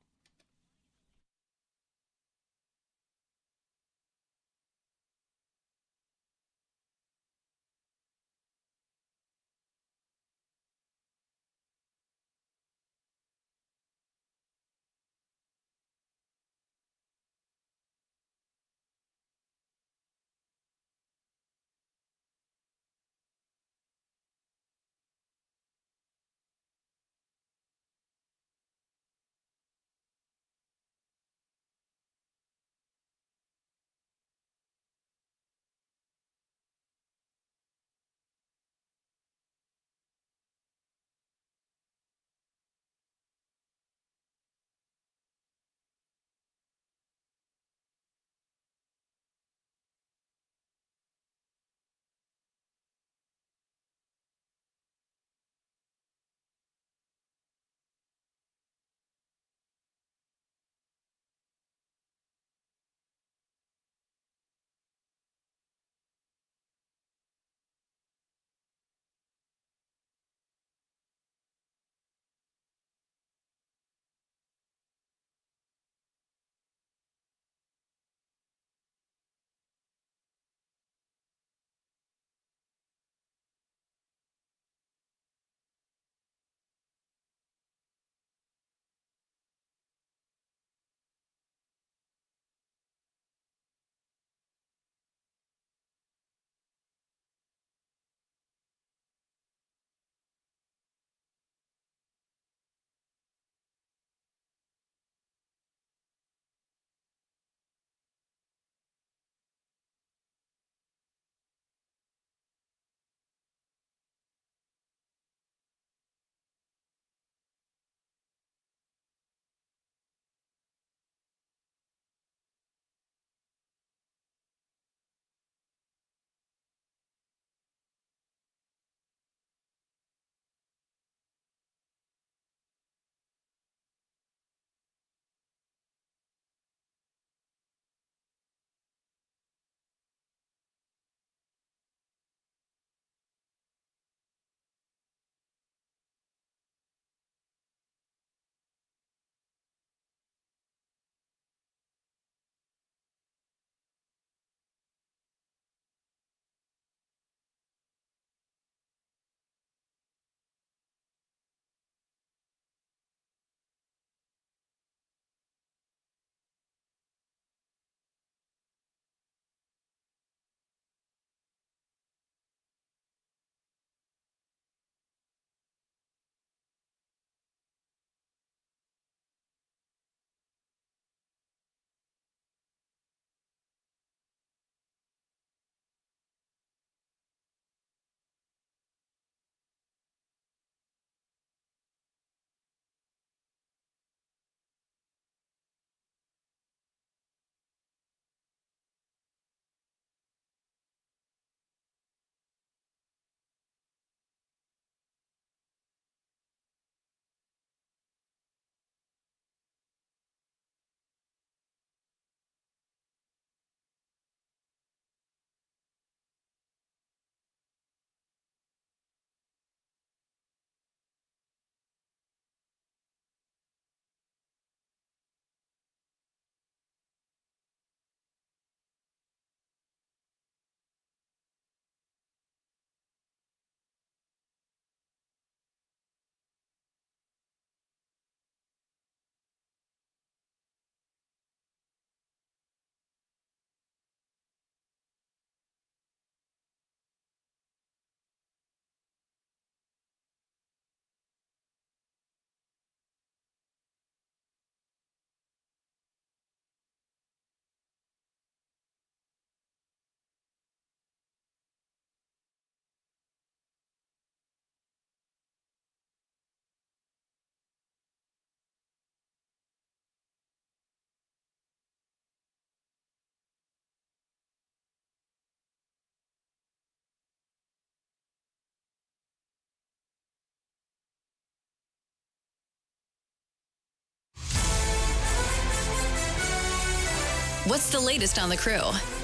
What's the latest on the crew?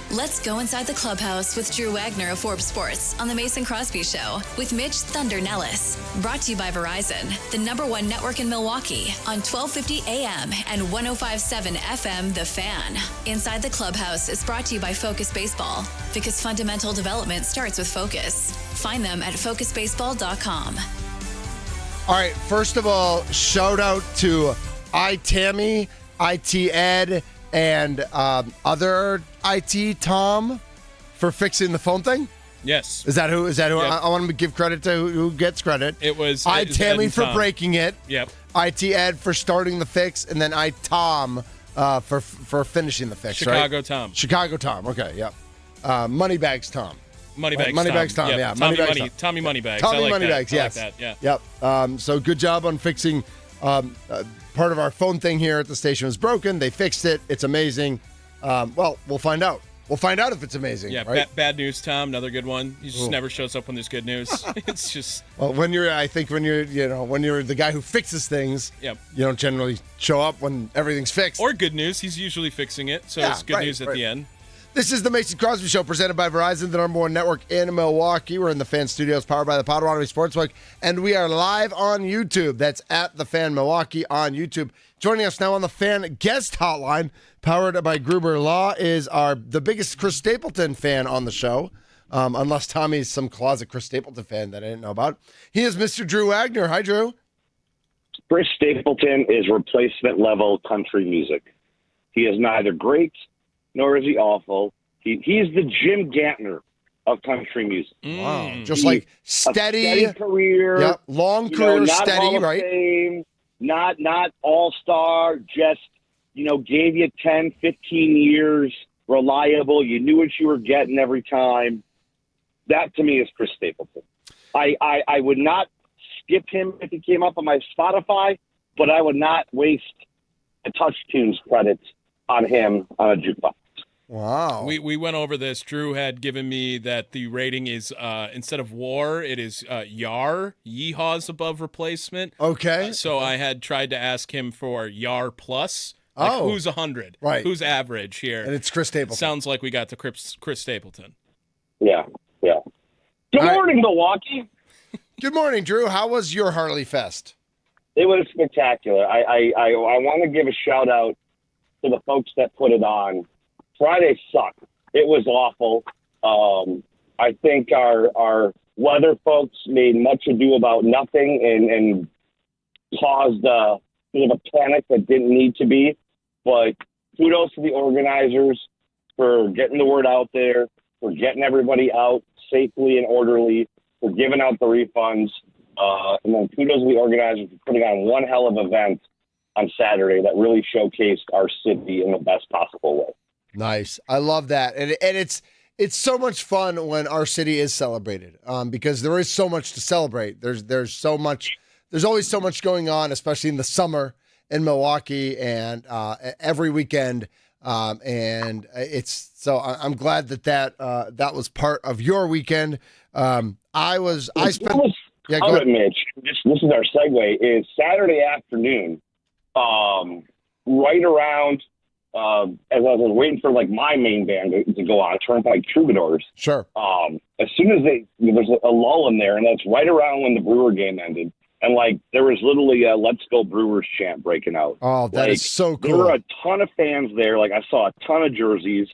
Let's go inside the clubhouse with Drew Wagner of Forbes Sports on the Mason Crosby Show with Mitch Thunder Nelles. Brought to you by Verizon, the #1 network in Milwaukee on 1250 AM and 105.7 FM The Fan. Inside the clubhouse is brought to you by Focus Baseball, because fundamental development starts with focus. Find them at focusbaseball.com. All right, first of all, shout out to Tammy, IT Ed, and other IT Tom for fixing the phone thing. Yes. Is that who? Yep. I want to give credit to who gets credit. It was Tammy for Tom. breaking it. Yep. IT Ed for starting the fix, and then Tom for finishing the fix. Chicago right? Tom. Chicago Tom. Okay. Yep. Moneybags Tom. Moneybags Tom. Yep. Yeah. Tommy Moneybags. Tommy I like Moneybags. that. Yes. I like that. Yeah. Yep. So good job on fixing. Part of our phone thing here at the station was broken. They fixed it. It's amazing. Well, we'll find out. We'll find out if it's amazing. Yeah. Right? Bad news, Tom. Another good one. He just never shows up when there's good news. It's just. Well, when you're the guy who fixes things, Yep. you don't generally show up when everything's fixed. Or good news. He's usually fixing it, so it's good news at the end. This is the Mason Crosby Show, presented by Verizon, the #1 network in Milwaukee. We're in the Fan Studios, powered by the Potawatomi Sportsbook, and we are live on YouTube. That's at the Fan Milwaukee on YouTube. Joining us now on the Fan Guest Hotline, powered by Gruber Law, is the biggest Chris Stapleton fan on the show, unless Tommy's some closet Chris Stapleton fan that I didn't know about. He is Mr. Drew Wagner. Hi, Drew. Chris Stapleton is replacement level country music. He is neither great nor is he awful. He's the Jim Gantner of country music. Wow. Just like steady career. Yep. Long career, not steady, Hall of right? Fame, not all-star, just, gave you 10, 15 years, reliable. You knew what you were getting every time. That, to me, is Chris Stapleton. I would not skip him if he came up on my Spotify, but I would not waste a Touch Tunes credit on him on a jukebox. Wow. We went over this. Drew had given me that the rating is, instead of war, it is YAR. Yeehaw's above replacement. Okay. So I had tried to ask him for YAR plus. Like, who's 100? Right. Who's average here? And it's Chris Stapleton. Sounds like we got to Chris Stapleton. Yeah. Good morning, Milwaukee. Good morning, Drew. How was your Harley Fest? It was spectacular. I want to give a shout-out to the folks that put it on. Friday sucked. It was awful. I think our weather folks made much ado about nothing and caused a bit of a panic that didn't need to be. But kudos to the organizers for getting the word out there, for getting everybody out safely and orderly, for giving out the refunds. And then kudos to the organizers for putting on one hell of an event on Saturday that really showcased our city in the best possible way. Nice. I love that. And it's so much fun when our city is celebrated, because there is so much to celebrate. There's always so much going on, especially in the summer in Milwaukee and every weekend. And I'm glad that was part of your weekend. Go ahead. Mitch, this is our segue, is Saturday afternoon, right around, as I was waiting for my main band to go on, Turnpike Troubadours. Sure. As soon as there's a lull in there, and that's right around when the Brewer game ended. And there was literally a "Let's Go Brewers" chant breaking out. Oh, that is so cool. There were a ton of fans there. I saw a ton of jerseys,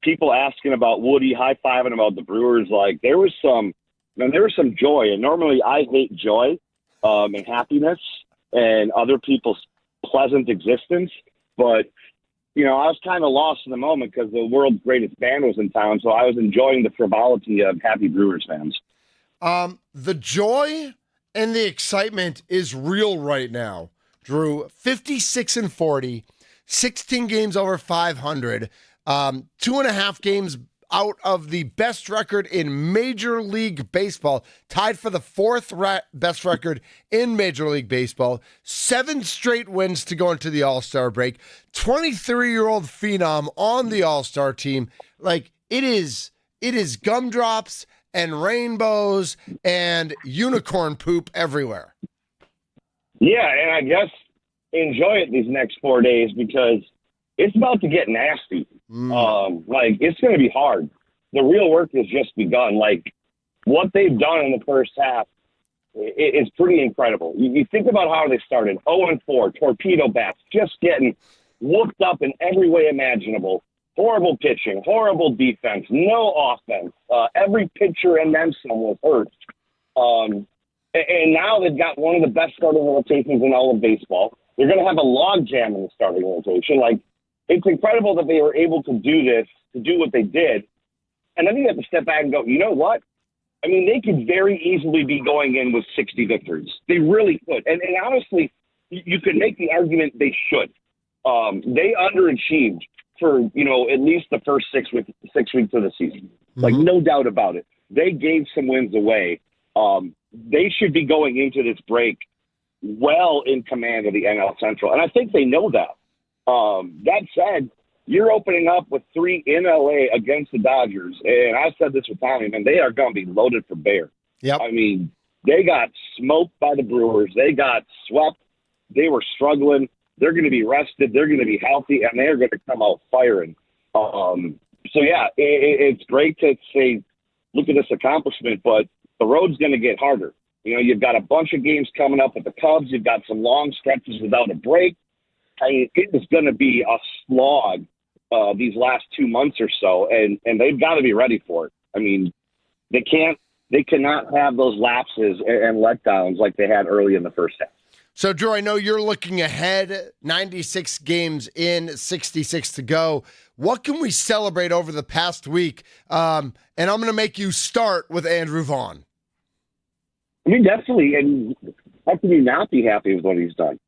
people asking about Woody, high-fiving about the Brewers. There was some joy. And normally I hate joy and happiness and other people's pleasant existence. But, I was kind of lost in the moment because the world's greatest band was in town. So I was enjoying the frivolity of happy Brewers fans. The joy and the excitement is real right now. Drew, 56-40, 16 games over 500, 2.5 games out of the best record in Major League Baseball, tied for the fourth best record in Major League Baseball, 7 straight wins to go into the All-Star break, 23-year-old phenom on the All-Star team. It is gumdrops and rainbows and unicorn poop everywhere. Yeah, and I guess enjoy it these next 4 days because it's about to get nasty. Like, it's going to be hard. The real work has just begun. Like, what they've done in the first half is pretty incredible. You think about how they started, 0-4, torpedo bats, just getting whooped up in every way imaginable. Horrible pitching, horrible defense, no offense. Every pitcher and then some was hurt. And now they've got one of the best starting rotations in all of baseball. They're going to have a log jam in the starting rotation. Like, it's incredible that they were able to do this, to do what they did. And then you have to step back and go, you know what? I mean, they could very easily be going in with 60 victories. They really could. And honestly, you could make the argument they should. They underachieved for, at least the first 6 weeks of the season. Like, no doubt about it. They gave some wins away. They should be going into this break well in command of the NL Central. And I think they know that. That said, you're opening up with 3 in LA against the Dodgers. And I said this with Tommy, man, they are going to be loaded for bear. Yep. I mean, they got smoked by the Brewers. They got swept. They were struggling. They're going to be rested. They're going to be healthy, and they're going to come out firing. It's great to say, look at this accomplishment, but the road's going to get harder. You've got a bunch of games coming up with the Cubs. You've got some long stretches without a break. I mean, it is going to be a slog these last 2 months or so, and they've got to be ready for it. I mean, they cannot have those lapses and letdowns like they had early in the first half. So, Drew, I know you're looking ahead, 96 games in, 66 to go. What can we celebrate over the past week? And I'm going to make you start with Andrew Vaughn. I mean, definitely. And how can you not be happy with what he's done?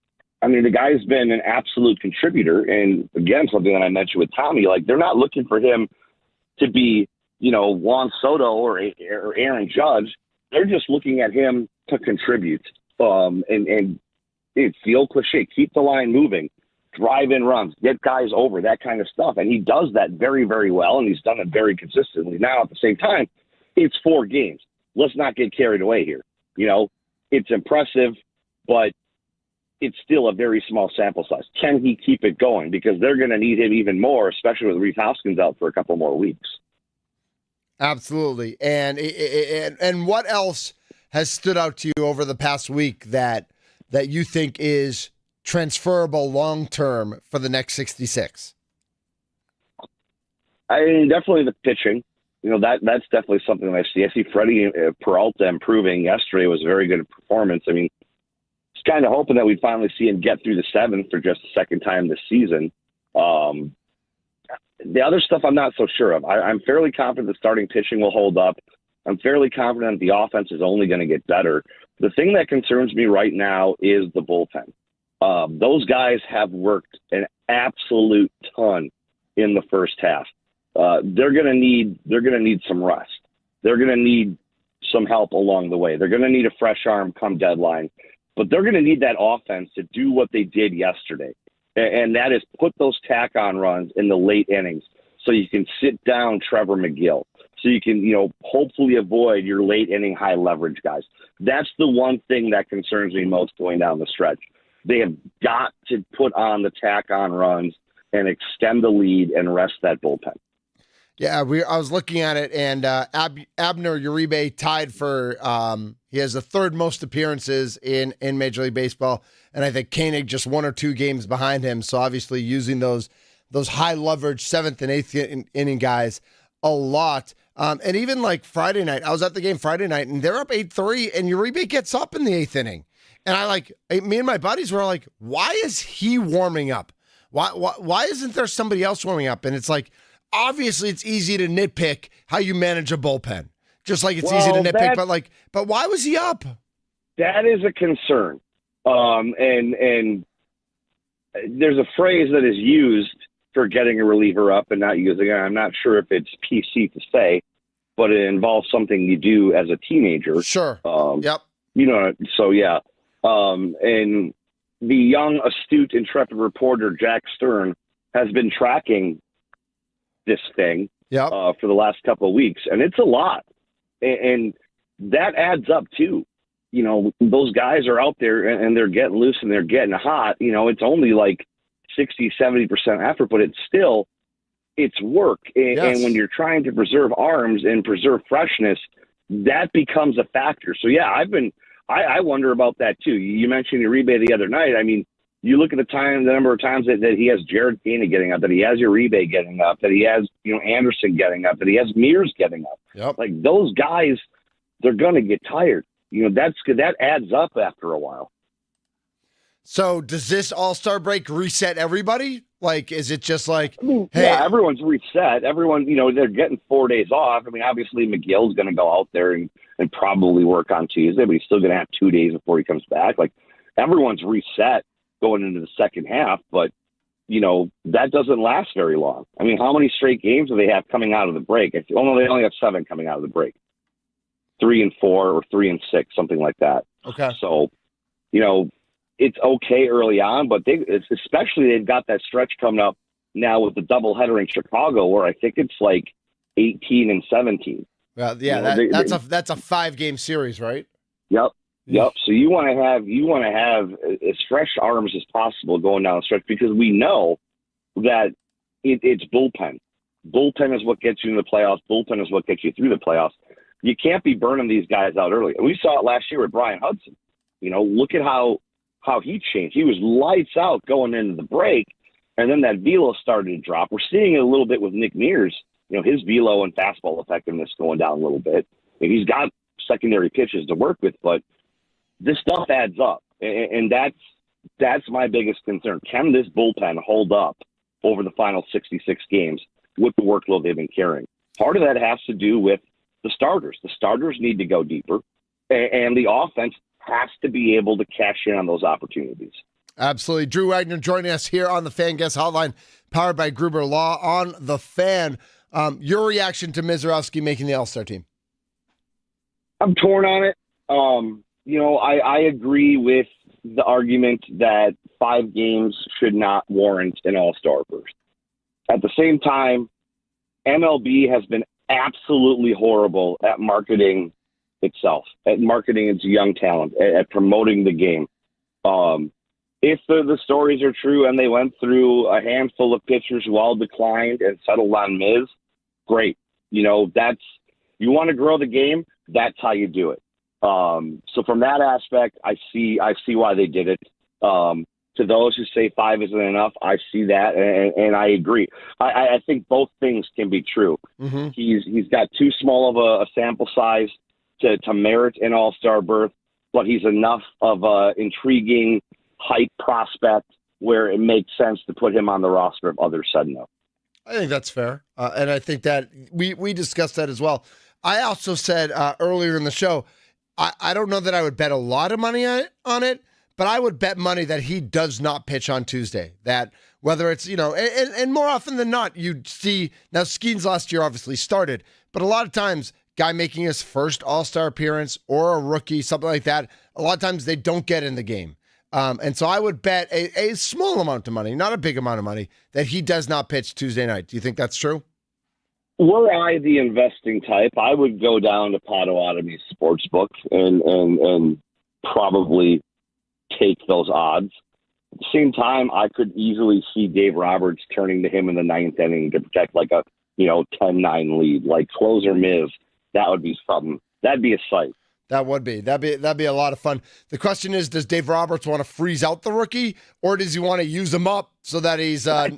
I mean, the guy's been an absolute contributor. And, again, something that I mentioned with Tommy, like, they're not looking for him to be, Juan Soto or Aaron Judge. They're just looking at him to contribute. And it's the old cliche, keep the line moving, drive in runs, get guys over, that kind of stuff. And he does that very, very well, and he's done it very consistently. Now, at the same time, it's 4 games. Let's not get carried away here. It's impressive, but it's still a very small sample size. Can he keep it going? Because they're going to need him even more, especially with Reese Hoskins out for a couple more weeks. Absolutely. And what else has stood out to you over the past week that you think is transferable long-term for the next 66? I mean, definitely the pitching. That's definitely something I see. I see Freddie Peralta improving. Yesterday was a very good performance. I mean, just kind of hoping that we finally see him get through the 7th for just the second time this season. The other stuff I'm not so sure of. I'm fairly confident the starting pitching will hold up. I'm fairly confident the offense is only going to get better. The thing that concerns me right now is the bullpen. Those guys have worked an absolute ton in the first half. They're going to need some rest. They're going to need some help along the way. They're going to need a fresh arm come deadline, but they're going to need that offense to do what they did yesterday. And that is put those tack-on runs in the late innings so you can sit down Trevor McGill, so you can, hopefully avoid your late inning high leverage guys. That's the one thing that concerns me most going down the stretch. They have got to put on the tack-on runs and extend the lead and rest that bullpen. Yeah, I was looking at it, and Abner Uribe tied for he has the 3rd most appearances in Major League Baseball, and I think Koenig just 1 or 2 games behind him. So obviously using those high leverage 7th and 8th inning guys a lot. And even like Friday night, I was at the game Friday night, and they're up 8-3, and Uribe gets up in the 8th inning, and me and my buddies were like, why is he warming up? Why isn't there somebody else warming up? And it's like, obviously, it's easy to nitpick how you manage a bullpen, just like it's easy to nitpick. But why was he up? That is a concern, and there's a phrase that is used for getting a reliever up and not using it. I'm not sure if it's PC to say, but it involves something you do as a teenager. Sure. Yep. So yeah. And the young, astute, intrepid reporter Jack Stern has been tracking this thing for the last couple of weeks, and it's a lot, and that adds up too. Those guys are out there and they're getting loose and they're getting hot. It's only like 60-70% effort, but it's it's work. And, Yes. and when you're trying to preserve arms and preserve freshness, that becomes a factor. So, yeah, I wonder about that, too. You mentioned Uribe the other night. I mean, you look at the number of times that he has Jared Keeney getting up, that he has Uribe getting up, that he has, Anderson getting up, that he has Mears getting up. Yep. Like, those guys, they're going to get tired. That adds up after a while. So does this All-Star break reset everybody? Like, is it just like, hey, yeah, everyone's reset. Everyone, they're getting 4 days off. I mean, obviously McGill's going to go out there and probably work on Tuesday, but he's still going to have 2 days before he comes back. Like, everyone's reset going into the second half, but, that doesn't last very long. I mean, how many straight games do they have coming out of the break? They only have 7 coming out of the break. 3 and 4 or 3 and 6, something like that. okay. So, it's okay early on, but especially they've got that stretch coming up now with the doubleheader in Chicago, where I think it's like 18 and 17. Well, yeah, that's a 5-game series, right? Yep. So you want to have as fresh arms as possible going down the stretch, because we know that it's bullpen. Bullpen is what gets you in the playoffs. Bullpen is what gets you through the playoffs. You can't be burning these guys out early. And we saw it last year with Brian Hudson. Look at how he changed. He was lights out going into the break, and then that velo started to drop. We're seeing it a little bit with Nick Mears. His velo and fastball effectiveness going down a little bit. And he's got secondary pitches to work with, but this stuff adds up, and that's my biggest concern. Can this bullpen hold up over the final 66 games with the workload they've been carrying? Part of that has to do with the starters. The starters need to go deeper, and the offense has to be able to cash in on those opportunities. Absolutely. Drew Wagner joining us here on the Fan Guest Hotline, powered by Gruber Law on the Fan. Your reaction to Mizorowski making the All-Star team? I'm torn on it. I agree with the argument that 5 games should not warrant an All-Star berth. At the same time, MLB has been absolutely horrible at marketing itself, at marketing its young talent, at promoting the game. If the stories are true and they went through a handful of pitchers who all declined and settled on Miz, great. You want to grow the game, that's how you do it. So from that aspect, I see why they did it. To those who say 5 isn't enough, I see that, and I agree. I think both things can be true. Mm-hmm. He's got too small of a sample size to merit an All-Star berth, but he's enough of a intriguing hype prospect where it makes sense to put him on the roster if others said no. I think that's fair, and I think that we discussed that as well. I also said earlier in the show, I don't know that I would bet a lot of money on it, but I would bet money that he does not pitch on Tuesday. That whether it's, and more often than not, you'd see, now Skeens last year obviously started, but a lot of times, guy making his first All-Star appearance or a rookie, something like that, a lot of times they don't get in the game. And so I would bet a small amount of money, not a big amount of money, that he does not pitch Tuesday night. Do you think that's true? Were I the investing type, I would go down to Potawatomi Sportsbook and probably take those odds. At the same time, I could easily see Dave Roberts turning to him in the 9th inning to protect like a 10-9 lead, like closer Miz. That would be something. That'd be a sight. That'd be a lot of fun. The question is, does Dave Roberts want to freeze out the rookie, or does he want to use him up so that he's not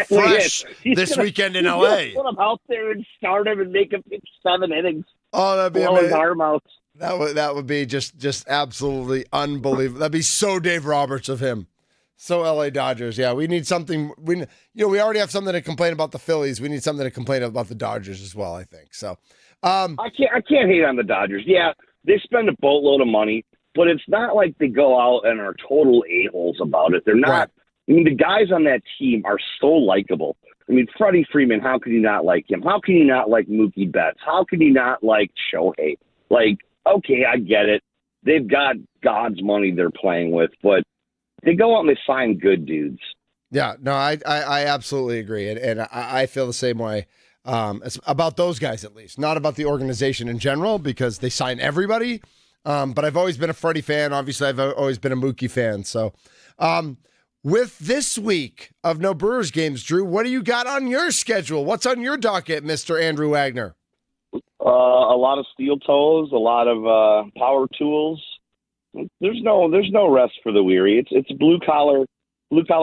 fresh this weekend in LA? Put him out there and start him and make him pitch 7 innings. Oh, that'd be amazing. His arm out. That would be just absolutely unbelievable. That'd be so Dave Roberts of him. So LA Dodgers. Yeah, we need something. We already have something to complain about the Phillies. We need something to complain about the Dodgers as well, I think. So I can't hate on the Dodgers. Yeah. They spend a boatload of money, but it's not like they go out and are total a-holes about it. They're not. Right. I mean, the guys on that team are so likable. I mean, Freddie Freeman, how can you not like him? How can you not like Mookie Betts? How can you not like Shohei? Like, okay, I get it. They've got God's money they're playing with, but they go out and they sign good dudes. Yeah, no, I absolutely agree. And I feel the same way. About those guys, at least, not about the organization in general, because they sign everybody. But I've always been a Freddie fan. Obviously, I've always been a Mookie fan. So with this week of no Brewers games, Drew, what do you got on your schedule? What's on your docket, Mr. Andrew Wagner? A lot of steel toes, a lot of power tools. There's no rest for the weary. It's blue collar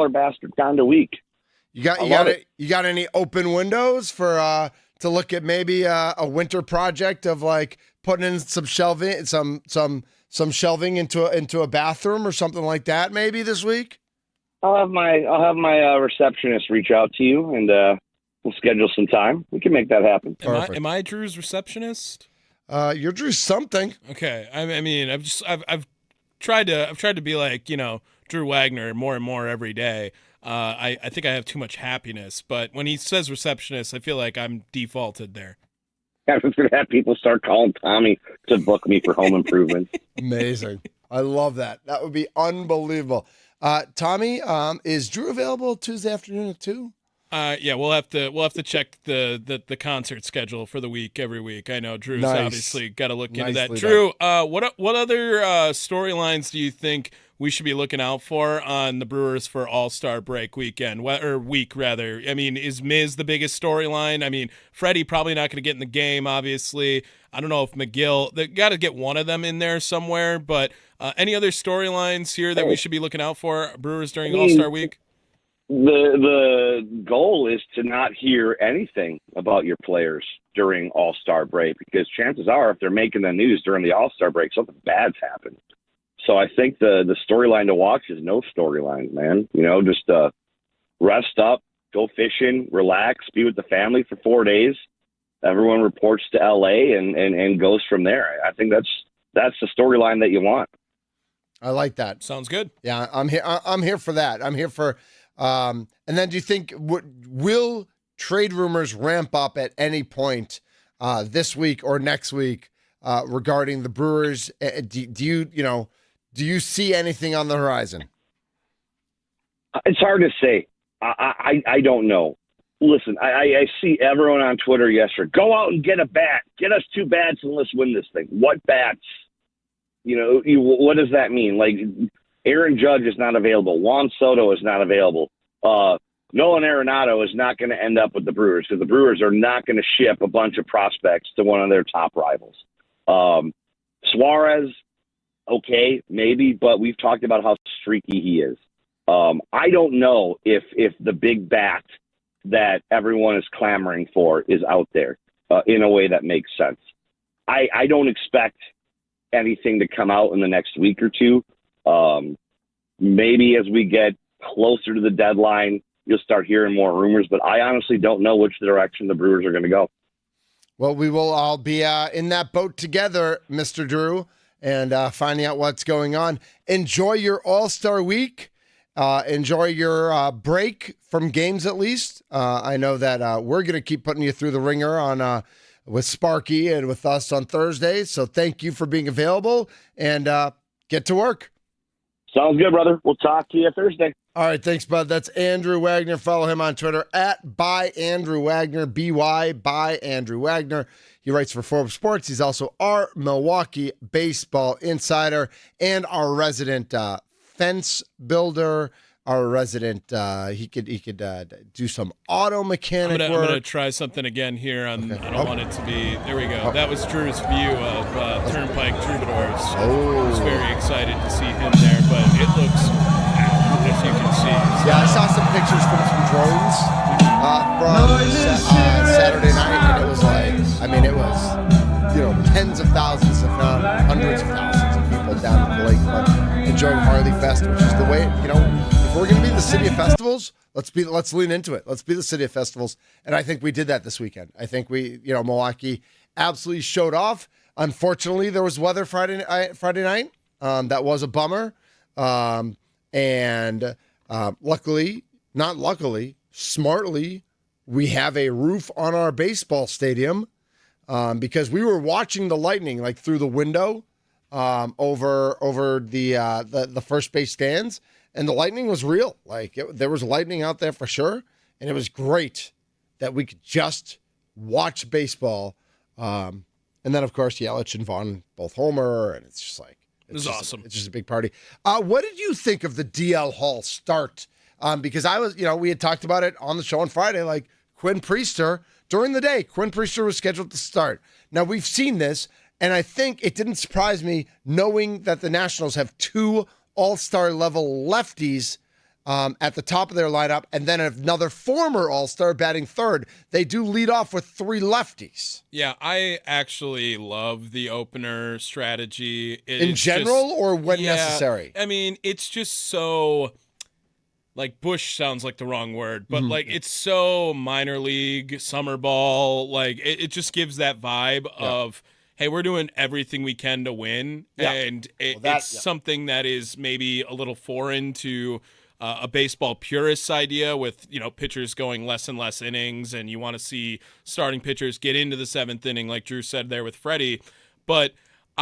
bastard kind of week. You got any open windows for to look at maybe a winter project of like putting in some shelving, some shelving into a bathroom or something like that maybe this week? I'll have my receptionist reach out to you, and we'll schedule some time. We can make that happen. Am I Drew's receptionist? You're Drew something. Okay. I mean, I've tried to be like, Drew Wagner more and more every day. I think I have too much happiness, but when he says receptionist, I feel like I'm defaulted there. I was going to have people start calling Tommy to book me for home improvement. Amazing. I love that. That would be unbelievable. Tommy, is Drew available Tuesday afternoon at 2? Yeah, we'll have to check the concert schedule for the week every week. I know Drew's obviously got to look into that. Drew, what other storylines do you think we should be looking out for on the Brewers for All-Star break weekend, or week rather? I mean, is Miz the biggest storyline? I mean, Freddie probably not going to get in the game, obviously. I don't know if McGill, they got to get one of them in there somewhere, but any other storylines here that we should be looking out for, Brewers during All-Star week? The goal is to not hear anything about your players during All-Star break, because chances are if they're making the news during the All-Star break, something bad's happened. So I think the storyline to watch is no storyline, man. Just rest up, go fishing, relax, be with the family for 4 days. Everyone reports to LA and goes from there. I think that's the storyline that you want. I like that. Sounds good. Yeah, I'm here for that. I'm here for. And then, do you think will trade rumors ramp up at any point this week or next week regarding the Brewers? Do you see anything on the horizon? It's hard to say. I don't know. Listen, I see everyone on Twitter yesterday, go out and get a bat. Get us 2 bats and let's win this thing. What bats? What does that mean? Like, Aaron Judge is not available. Juan Soto is not available. Nolan Arenado is not going to end up with the Brewers, because the Brewers are not going to ship a bunch of prospects to one of their top rivals. Suarez, okay, maybe, but we've talked about how streaky he is. I don't know if the big bat that everyone is clamoring for is out there in a way that makes sense. I don't expect anything to come out in the next week or two. Maybe as we get closer to the deadline, you'll start hearing more rumors, but I honestly don't know which direction the Brewers are going to go. Well, we will all be in that boat together, Mr. Drew, and finding out what's going on. Enjoy your All-Star week. Enjoy your break from games, at least. I know that we're going to keep putting you through the ringer on with Sparky and with us on Thursdays. So thank you for being available, and get to work. Sounds good, brother. We'll talk to you Thursday. All right, thanks, bud. That's Andrew Wagner. Follow him on Twitter at @byandrewwagner, BY by Andrew Wagner. He writes for Forbes Sports. He's also our Milwaukee baseball insider and our resident fence builder. Our resident, he could do some auto mechanic work. I'm gonna try something again here. I don't want it to be. There we go. That was Drew's view of Turnpike Troubadours. Oh, I was very excited to see him there, but it looks packed, as you can see. Yeah, I saw some pictures from some drones from Saturday night, and it was like, it was tens of thousands, if not hundreds of thousands of people down at the lakefront enjoying Harley Fest, which is the way, if we're going to be the city of festivals, let's lean into it. Let's be the city of festivals. And I think we did that this weekend. I think Milwaukee absolutely showed off. Unfortunately, there was weather Friday night. That was a bummer. Smartly, we have a roof on our baseball stadium because we were watching the Lightning like through the window over the first base stands, and the lightning was real. There was lightning out there for sure, and it was great that we could just watch baseball. And then of course Yelich and Vaughn both homer, and it's just like It was awesome. It's just a big party. What did you think of the DL Hall start? Because we had talked about it on the show on Friday, like Quinn Priester, during the day, Quinn Priester was scheduled to start. Now, we've seen this, and I think it didn't surprise me knowing that the Nationals have 2 all-star level lefties at the top of their lineup, and then another former all-star batting third. They do lead off with 3 lefties. Yeah, I actually love the opener strategy. In general, or when necessary? I mean, it's just so... Like, bush sounds like the wrong word, but it's so minor league, summer ball. Like, it just gives that vibe of, hey, we're doing everything we can to win. Yeah. And it's something that is maybe a little foreign to a baseball purist's idea with, pitchers going less and less innings, and you want to see starting pitchers get into the 7th inning, like Drew said there with Freddie. But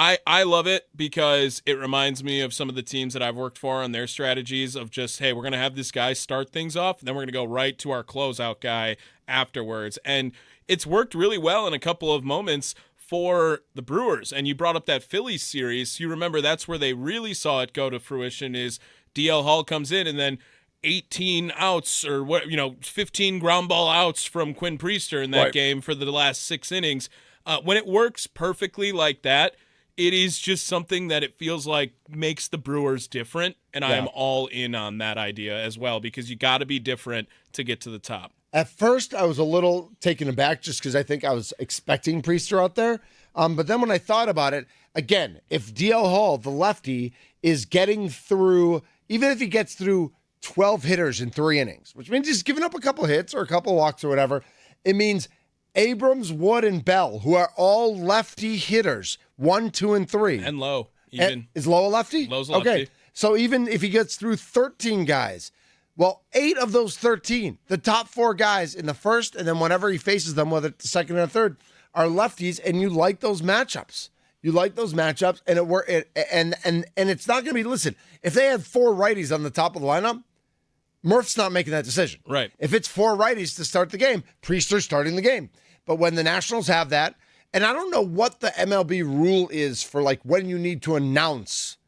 I love it because it reminds me of some of the teams that I've worked for on their strategies of just, hey, we're going to have this guy start things off, and then we're going to go right to our closeout guy afterwards. And it's worked really well in a couple of moments for the Brewers. And you brought up that Phillies series. You remember that's where they really saw it go to fruition is DL Hall comes in and then 18 outs or 15 ground ball outs from Quinn Priester in that game for the last 6 innings. When it works perfectly like that, it is just something that it feels like makes the Brewers different, and I am all in on that idea as well because you got to be different to get to the top. At first, I was a little taken aback just because I think I was expecting Priester out there. But then when I thought about it, again, if DL Hall, the lefty, is getting through, even if he gets through 12 hitters in 3 innings, which means he's giving up a couple hits or a couple walks or whatever, it means Abrams, Wood, and Bell, who are all lefty hitters, 1, 2, and 3. And Lowe, even. Is Lowe a lefty? Lowe's a lefty. Okay, so even if he gets through 13 guys, well, 8 of those 13, the top 4 guys in the first, and then whenever he faces them, whether it's the second or third, are lefties, and you like those matchups. You like those matchups, and it's not going to be, listen, if they had 4 righties on the top of the lineup, Murph's not making that decision. Right. If it's 4 righties to start the game, Priester's starting the game. But when the Nationals have that, and I don't know what the MLB rule is for like when you need to announce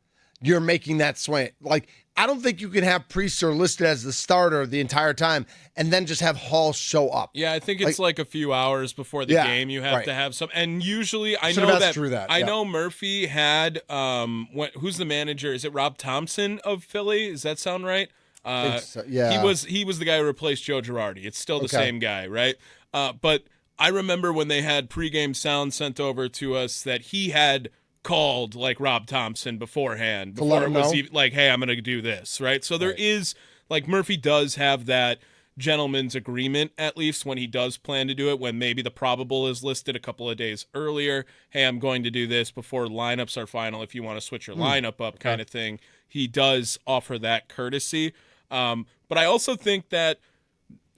you're making that swing. Like, I don't think you can have Priester listed as the starter the entire time and then just have Hall show up. Yeah, I think it's like a few hours before the game you have to have some. And usually I know Murphy had who's the manager? Is it Rob Thompson of Philly? Does that sound right? So, yeah. He was the guy who replaced Joe Girardi. It's still the same guy, right? But I remember when they had pregame sound sent over to us that he had called like Rob Thompson beforehand before it was even like, hey, I'm going to do this, right? So there is like Murphy does have that gentleman's agreement, at least when he does plan to do it, when maybe the probable is listed a couple of days earlier. Hey, I'm going to do this before lineups are final if you want to switch your lineup up kind of thing. He does offer that courtesy. But I also think that,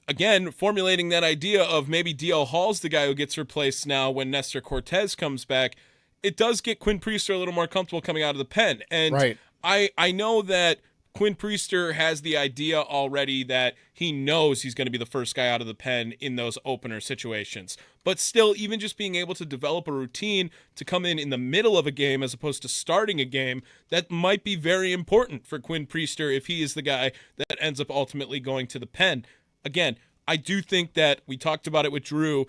again, formulating that idea of maybe DL Hall's the guy who gets replaced now when Nestor Cortez comes back, it does get Quinn Priester a little more comfortable coming out of the pen. And I know that Quinn Priester has the idea already that he knows he's going to be the first guy out of the pen in those opener situations. But still, even just being able to develop a routine to come in the middle of a game as opposed to starting a game, that might be very important for Quinn Priester if he is the guy that ends up ultimately going to the pen. Again, I do think that we talked about it with Drew.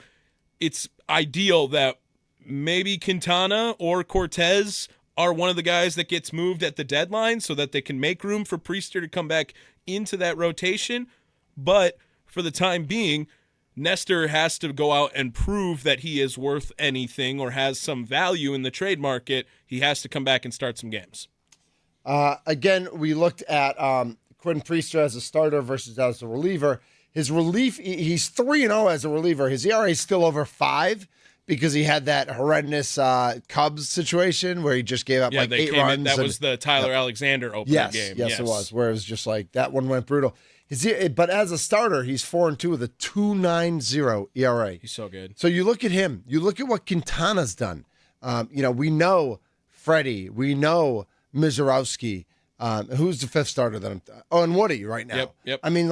It's ideal that maybe Quintana or Cortez are one of the guys that gets moved at the deadline so that they can make room for Priester to come back into that rotation. But for the time being, Nestor has to go out and prove that he is worth anything or has some value in the trade market. He has to come back and start some games. Again, we looked at Quinn Priester as a starter versus as a reliever. His relief, he's 3-0 as a reliever. His ERA is still over 5 because he had that horrendous Cubs situation where he just gave up 8 runs. That was the Tyler Alexander opening game. Yes, it was, where it was just like that one went brutal. But as a starter, he's 4-2 with a 2.90 ERA. He's so good. So you look at him. You look at what Quintana's done. We know Freddie. We know Mizorowski. Who's the 5th starter? And Woody right now. Yep. I mean,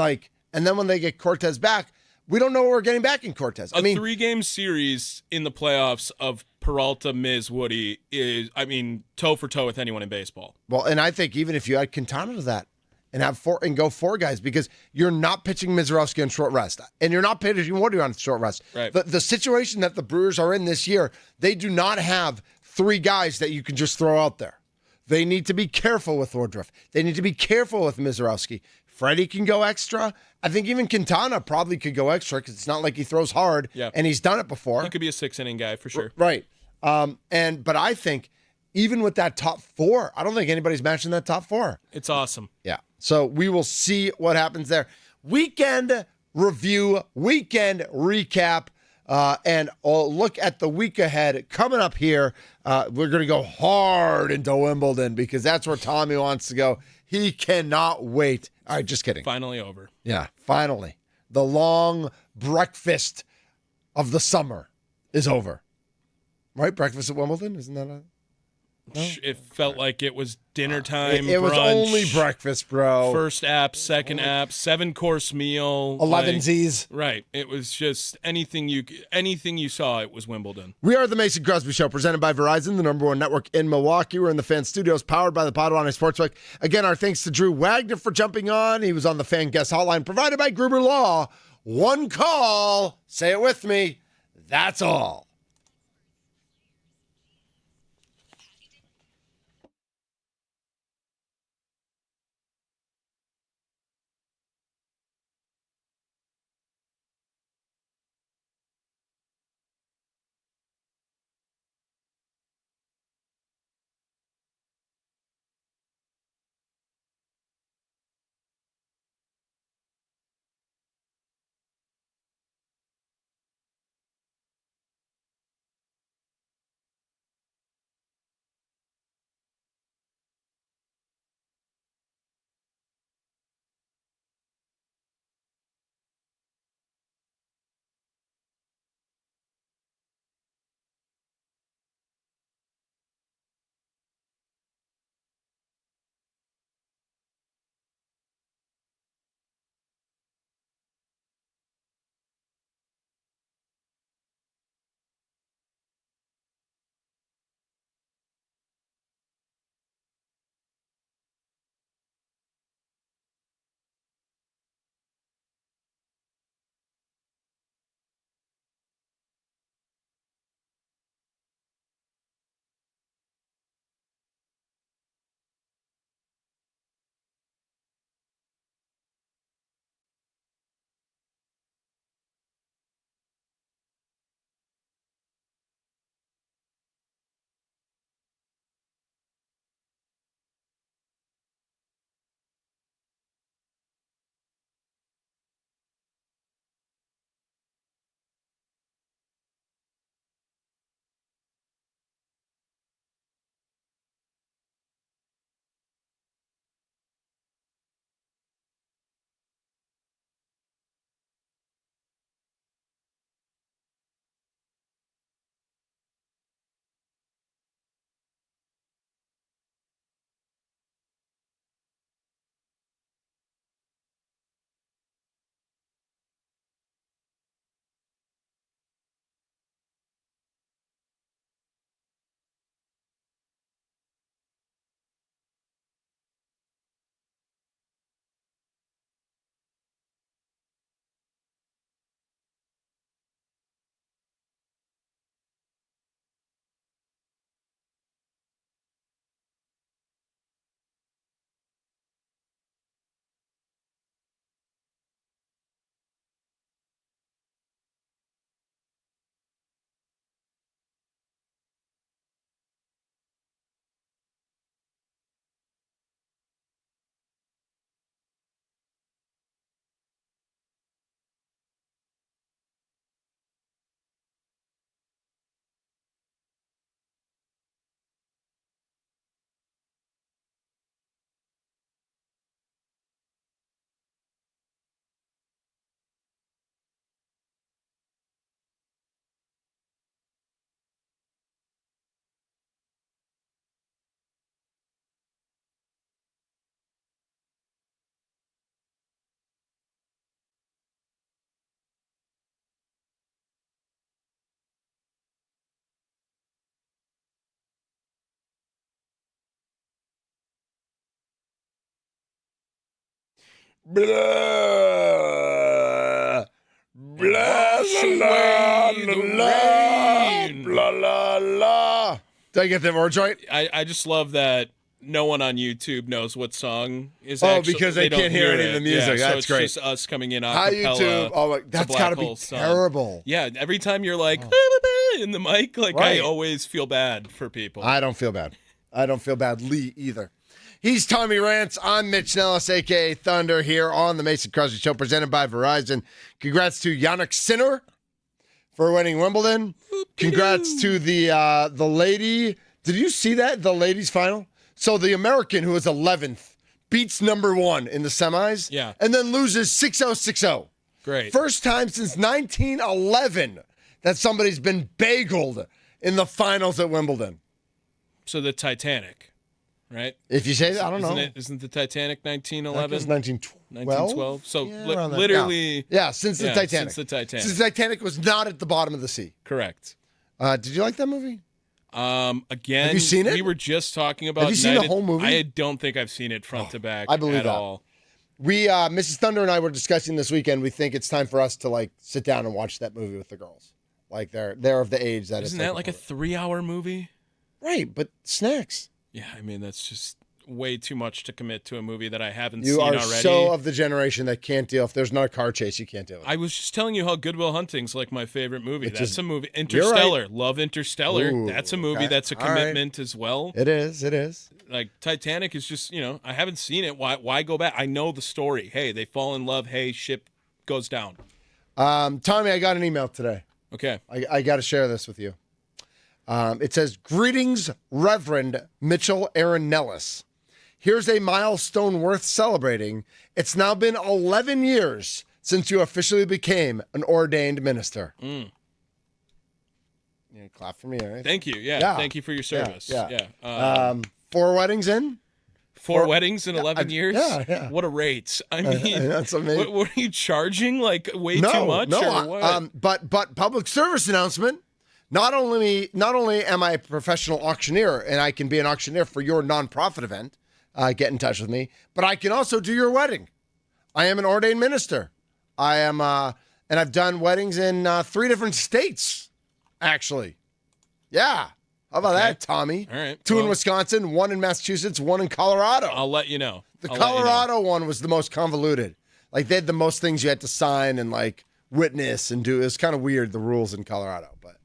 and then when they get Cortez back, we don't know what we're getting back in Cortez. A 3-game series in the playoffs of Peralta, Miz, Woody is, I mean, toe for toe with anyone in baseball. Well, and I think even if you add Quintana to that and have four and go four guys, because you're not pitching Mizorowski on short rest, and you're not pitching Woody on short rest. Right. The situation that the Brewers are in this year, they do not have three guys that you can just throw out there. They need to be careful with Woodruff. They need to be careful with Mizorowski. Freddie can go extra. I think even Quintana probably could go extra because it's not like he throws hard, and he's done it before. He could be a 6-inning guy for sure. Right. But I think even with that top four, I don't think anybody's matching that top four. It's awesome. Yeah. So we will see what happens there. Weekend review, weekend recap, and I'll look at the week ahead. Coming up here, we're going to go hard into Wimbledon because that's where Tommy wants to go. He cannot wait. All right, just kidding. Finally over. Yeah, finally. The long breakfast of the summer is over. Right? Breakfast at Wimbledon? Isn't that a... No? It felt like it was dinner time. It was brunch, only breakfast, bro. First app, second app, 7-course meal, 11 Z's. Right. It was just anything you saw. It was Wimbledon. We are the Mason Crosby Show, presented by Verizon, the number one network in Milwaukee. We're in the Fan Studios, powered by the Potawatomi Sportsbook. Again, our thanks to Drew Wagner for jumping on. He was on the Fan Guest Hotline, provided by Gruber Law. One call. Say it with me. That's all. blah, blah, la, la, la, blah, la, la. Did I get that word right? I just love that no one on YouTube knows what song is because they can't hear any of the music. Yeah, That's so great. it's just us coming in a Hi, cappella. YouTube. Oh, that's got to be terrible. Yeah, every time you're like in the mic, like Right. I always feel bad for people. I don't feel bad. I don't feel badly either. He's Tommy Rance. I'm Mitch Nelles, a.k.a. Thunder, here on the Mason Crosby Show, presented by Verizon. Congrats to Yannick Sinner for winning Wimbledon. Congrats to the lady. Did you see that? The ladies' final? So the American, who was 11th, beats number 1 in the semis. Yeah. And then loses 6-0, 6-0. Great. First time since 1911 that somebody's been bageled in the finals at Wimbledon. So the Titanic, right? If you say that, I don't know. Isn't the Titanic That was 1911? 1912. 1912. So Yeah, around there. literally, Yeah, since the Titanic. Since the Titanic. Since the Titanic was not at the bottom of the sea. Correct. Did you like that movie? Again, Have you seen it? We were just talking about. Have you seen the whole movie? I don't think I've seen it front to back. I believe at that. all. We, Mrs. Thunder and I were discussing this weekend. We think it's time for us to like sit down and watch that movie with the girls. Like they're of the age that Isn't that like a 3-hour movie? right? But snacks. Yeah, I mean that's just way too much to commit to a movie that I haven't You seen are already. so of the generation that can't deal. If there's not a car chase, you can't deal with it. I was just telling you how Good Will Hunting's like my favorite movie. Which That's is- a movie. You're Interstellar. Love Interstellar. Ooh, That's a movie okay. that's a All right. commitment as well. It is. It is. Like Titanic is just, I haven't seen it. Why go back? I know the story. Hey, they fall in love. Hey, ship goes down. Tommy, I got an email today. Okay. I got to share this with you. It says, "Greetings, Reverend Mitchell Aaron Nelles. Here's a milestone worth celebrating. It's now been 11 years since you officially became an ordained minister." Yeah, clap for me, all right? Thank you. Yeah. Yeah. Thank you for your service. Yeah. Yeah. 4 weddings in? Four weddings in 11 years? yeah. What a rate. I mean, That's amazing. what are you charging? Like way too much or what? But public service announcement. Not only am I a professional auctioneer and I can be an auctioneer for your nonprofit event, get in touch with me, but I can also do your wedding. I am an ordained minister. I am, and I've done weddings in 3 different states, actually. Yeah. How about that, Tommy? All right. 2 in Wisconsin, 1 in Massachusetts, 1 in Colorado. I'll let you know. The I'll let you know. Colorado one was the most convoluted. Like they had the most things you had to sign and like witness and do. It was kind of weird, the rules in Colorado, but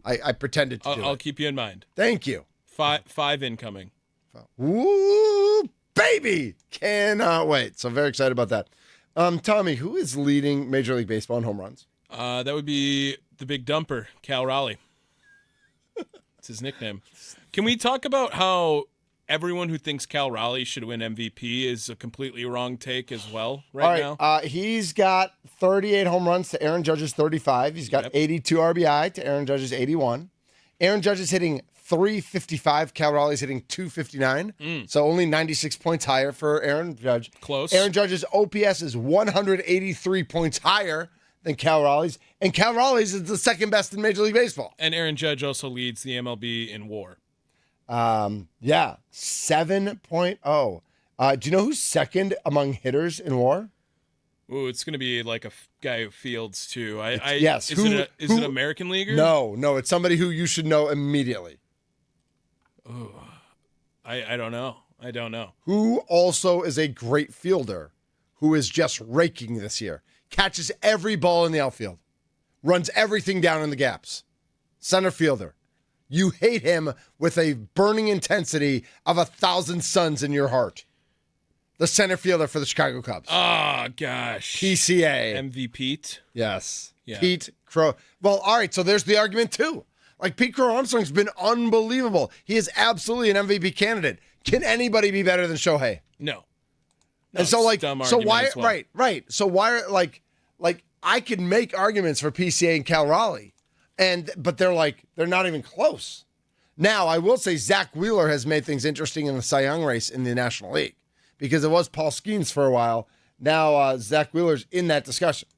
I pretended to do I'll it. keep you in mind. Thank you. Five incoming. Woo, baby. Cannot wait. So very excited about that. Tommy, who is leading Major League Baseball in home runs? That would be the big dumper, Cal Raleigh. It's his nickname. Can we talk about how everyone who thinks Cal Raleigh should win MVP is a completely wrong take as well now? He's got 38 home runs to Aaron Judge's 35. He's got 82 RBI to Aaron Judge's 81. Aaron Judge is hitting 355. Cal Raleigh's hitting 259. So only 96 points higher for Aaron Judge. Close. Aaron Judge's OPS is 183 points higher than Cal Raleigh's. And Cal Raleigh's is the second best in Major League Baseball. And Aaron Judge also leads the MLB in WAR. 7.0. Do you know who's second among hitters in WAR? Ooh, it's going to be like a guy who fields too. Yes. Is it an American leaguer? No, it's somebody who you should know immediately. I don't know. I don't know. Who also is a great fielder, who is just raking this year. Catches every ball in the outfield. Runs everything down in the gaps. Center fielder. You hate him with a burning intensity of 1,000 suns in your heart. The center fielder for the Chicago Cubs. Oh, gosh. PCA. MVP. Yes. Yeah. Pete Crow. Well, all right, so there's the argument too. Like Pete Crow Armstrong's been unbelievable. He is absolutely an MVP candidate. Can anybody be better than Shohei? No. And so it's a dumb so why argument as well. right. So why like I can make arguments for PCA and Cal Raleigh, but they're not even close. Now, I will say Zach Wheeler has made things interesting in the Cy Young race in the National League because it was Paul Skeens for a while. Now Zach Wheeler's in that discussion.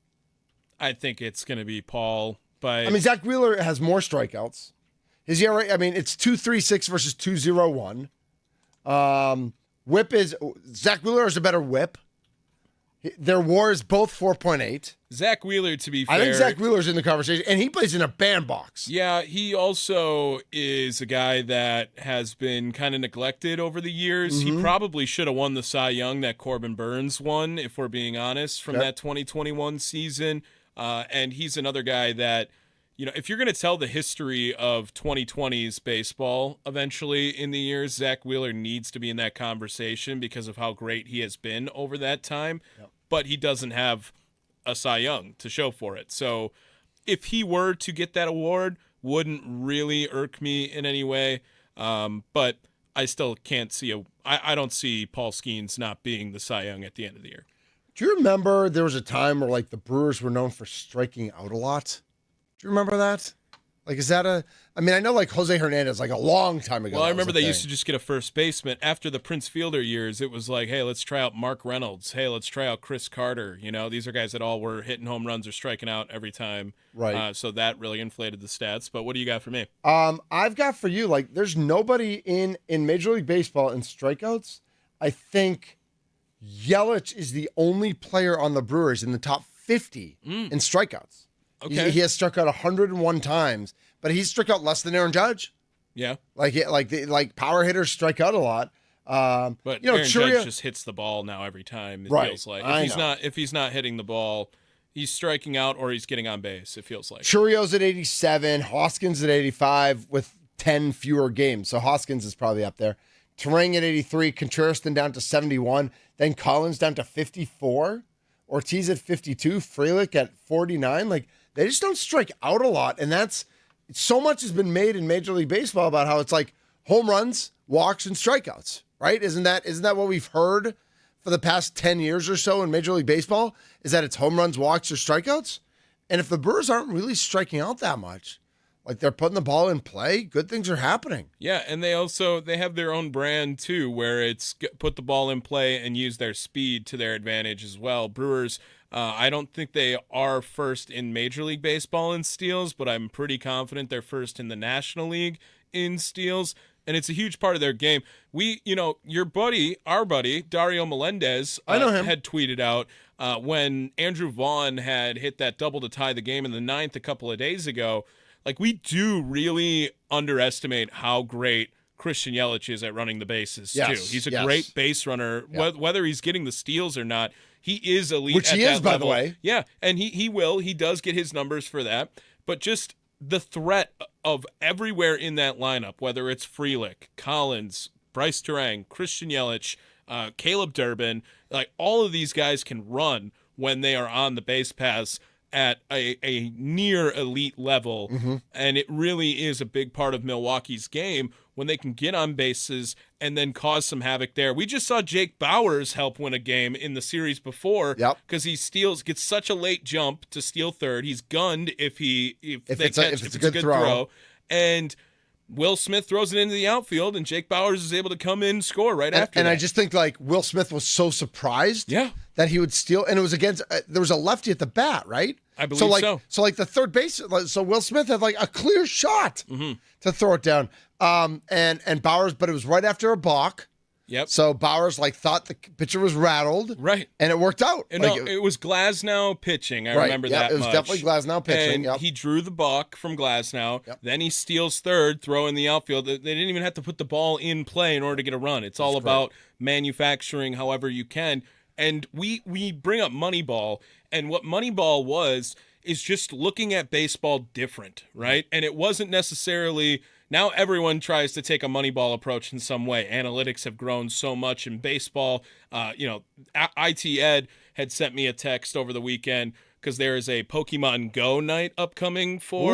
I think it's going to be Paul. But I mean, Zach Wheeler has more strikeouts. His ERA, I mean, it's 2.36 versus 2.01. Whip is Zach Wheeler is a better whip. Their WAR is both 4.8. Zach Wheeler, to be fair. I think Zach Wheeler's in the conversation, and he plays in a bandbox. Yeah, he also is a guy that has been kind of neglected over the years. He probably should have won the Cy Young that Corbin Burns won, if we're being honest, from that 2021 season. And he's another guy that, if you're going to tell the history of 2020's baseball eventually in the years, Zach Wheeler needs to be in that conversation because of how great he has been over that time. Yep. But he doesn't have a Cy Young to show for it. So if he were to get that award, wouldn't really irk me in any way. But I still can't see I don't see Paul Skeens not being the Cy Young at the end of the year. Do you remember there was a time where the Brewers were known for striking out a lot? Do you remember that? Is that I know Jose Hernandez a long time ago. Well, I remember they used to just get a first baseman. After the Prince Fielder years, it was hey, let's try out Mark Reynolds. Hey, let's try out Chris Carter. These are guys that all were hitting home runs or striking out every time. Right. So that really inflated the stats. But what do you got for me? I've got for you, there's nobody in Major League Baseball in strikeouts. I think Yelich is the only player on the Brewers in the top 50 in strikeouts. Okay. He has struck out 101 times, but he's struck out less than Aaron Judge. Yeah. Power hitters strike out a lot. But Aaron Judge just hits the ball now every time, it feels like. If he's not hitting the ball, he's striking out or he's getting on base, it feels like. Churio's at 87, Hoskins at 85 with 10 fewer games. So Hoskins is probably up there. Terang at 83, Contreras then down to 71, then Collins down to 54, Ortiz at 52, Frelick at 49. They just don't strike out a lot, and that's so much has been made in Major League Baseball about how it's home runs, walks, and strikeouts, right? Isn't that what we've heard for the past 10 years or so in Major League Baseball? Is that it's home runs, walks, or strikeouts? And if the Brewers aren't really striking out that much, they're putting the ball in play, good things are happening. Yeah, and they have their own brand too, where it's put the ball in play and use their speed to their advantage as well. Brewers, I don't think they are first in Major League Baseball in steals, but I'm pretty confident they're first in the National League in steals, and it's a huge part of their game. Our buddy, Dario Melendez, I know him. had tweeted out when Andrew Vaughn had hit that double to tie the game in the ninth a couple of days ago, we do really underestimate how great Christian Yelich is at running the bases, too. He's a great base runner. Yeah. Whether he's getting the steals or not, he is elite Which at he that is, by level. the way. Yeah, and he does get his numbers for that. But just the threat of everywhere in that lineup, whether it's Frelick, Collins, Bryce Terang, Christian Yelich, Caleb Durbin, all of these guys can run when they are on the base paths at a near elite level, and it really is a big part of Milwaukee's game when they can get on bases and then cause some havoc there. We just saw Jake Bauers help win a game in the series before because he gets such a late jump to steal third. He's gunned if it's a good throw. And Will Smith throws it into the outfield, and Jake Bauers is able to come in and score after that. And I just think Will Smith was so surprised that he would steal, and it was against there was a lefty at the bat, right? I believe so. So the third base, so Will Smith had a clear shot to throw it down, and Bauers, but it was right after a balk. Yep. So Bauers thought the pitcher was rattled, right, and it worked out. And it was Glasnow pitching. I remember that. It was much. definitely Glasnow pitching. And he drew the balk from Glasnow. Yep. Then he steals third, throw in the outfield. They didn't even have to put the ball in play in order to get a run. It's all about manufacturing however you can. And we bring up Moneyball, and what Moneyball was is just looking at baseball different, right? And it wasn't necessarily. Now everyone tries to take a Moneyball approach in some way. Analytics have grown so much in baseball. IT Ed had sent me a text over the weekend because there is a Pokemon Go night upcoming for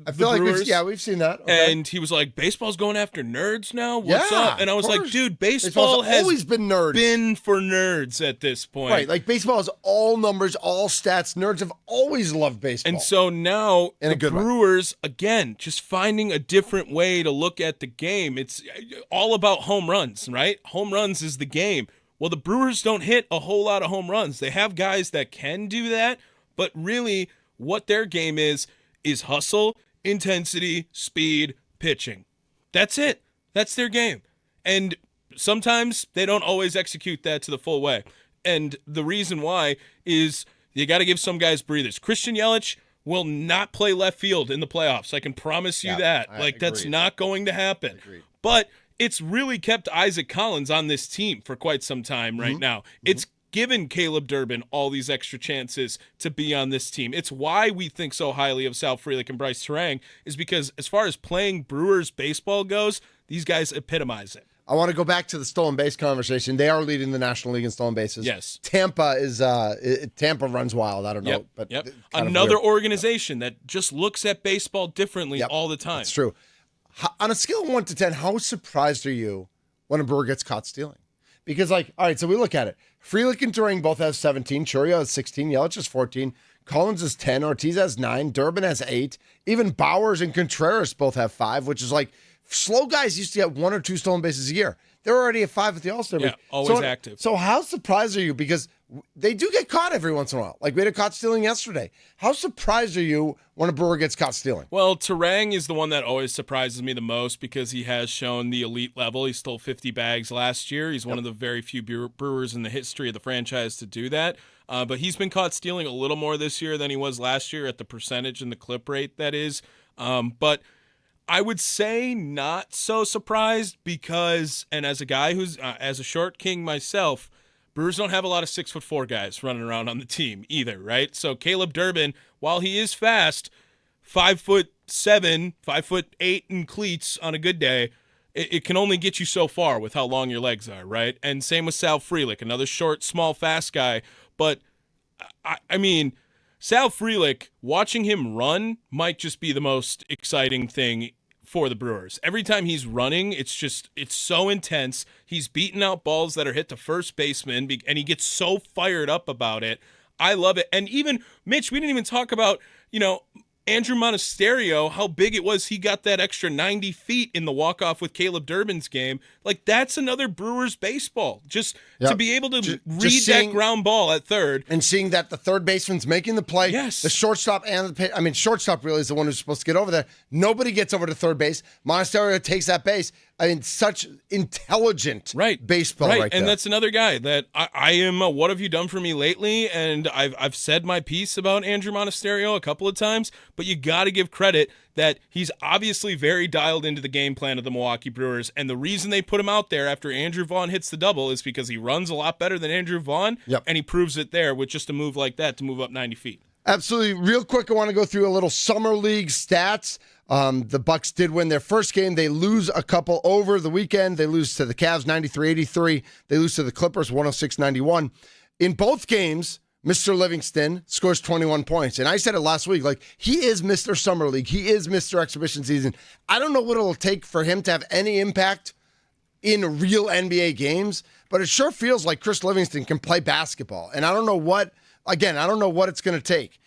I feel like we've seen that. Okay. And he was like, baseball's going after nerds now? What's up? And I was like, dude, baseball has always been nerds. Been for nerds at this point. Right, baseball is all numbers, all stats. Nerds have always loved baseball. And so now the Brewers, again, just finding a different way to look at the game. It's all about home runs, right? Home runs is the game. Well, the Brewers don't hit a whole lot of home runs. They have guys that can do that, but really what their game is hustle, intensity, speed, pitching. That's it. That's their game. And sometimes they don't always execute that to the full way. And the reason why is you got to give some guys breathers. Christian Yelich will not play left field in the playoffs. I can promise you that. That's not going to happen. But it's really kept Isaac Collins on this team for quite some time right now. It's given Caleb Durbin all these extra chances to be on this team. It's why we think so highly of Sal Frelick and Bryce Terang, is because as far as playing Brewers baseball goes, these guys epitomize it. I want to go back to the stolen base conversation. They are leading the National League in stolen bases. Yes. Tampa runs wild. I don't know. But another organization that just looks at baseball differently all the time. That's true. On a scale of 1 to 10, how surprised are you when a Brewer gets caught stealing? Because, all right, so we look at it. Frelick and Terang both have 17. Chourio has 16. Yelich has 14. Collins has 10. Ortiz has 9. Durbin has 8. Even Bowers and Contreras both have 5, which is slow guys used to get 1 or 2 stolen bases a year. They're already at 5 at the All-Star break. Always active. So how surprised are you? Because they do get caught every once in a while. We had a caught stealing yesterday. How surprised are you when a Brewer gets caught stealing? Well, Terang is the one that always surprises me the most because he has shown the elite level. He stole 50 bags last year. He's one of the very few Brewers in the history of the franchise to do that. But he's been caught stealing a little more this year than he was last year at the percentage and the clip rate, that is. But I would say not so surprised because, and as a guy who's as a short king myself, Brewers don't have a lot of 6'4" guys running around on the team either, right? So Caleb Durbin, while he is fast, 5'7", 5'8" in cleats on a good day, it can only get you so far with how long your legs are, right? And same with Sal Frelick, another short, small, fast guy. But I mean, Sal Frelick, watching him run might just be the most exciting thing for the Brewers. Every time he's running, it's so intense. He's beating out balls that are hit to first baseman, and he gets so fired up about it. I love it. And even, Mitch, we didn't even talk about, Andrew Monasterio, how big it was he got that extra 90 feet in the walk-off with Caleb Durbin's game. That's another Brewers baseball. Just to be able to read that ground ball at third. And seeing that the third baseman's making the play. Yes. The shortstop and shortstop really is the one who's supposed to get over there. Nobody gets over to third base. Monasterio takes that base. Such intelligent baseball right there. And that's another guy that I am what have you done for me lately? And I've said my piece about Andrew Monasterio a couple of times, but you got to give credit that he's obviously very dialed into the game plan of the Milwaukee Brewers. And the reason they put him out there after Andrew Vaughn hits the double is because he runs a lot better than Andrew Vaughn, and he proves it there with just a move like that to move up 90 feet. Absolutely. Real quick, I want to go through a little summer league stats. The Bucks did win their first game. They lose a couple over the weekend. They lose to the Cavs 93-83. They lose to the Clippers 106-91. In both games, Mr. Livingston scores 21 points. And I said it last week, he is Mr. Summer League. He is Mr. Exhibition Season. I don't know what it'll take for him to have any impact in real NBA games, but it sure feels like Chris Livingston can play basketball. And I don't know what it's going to take.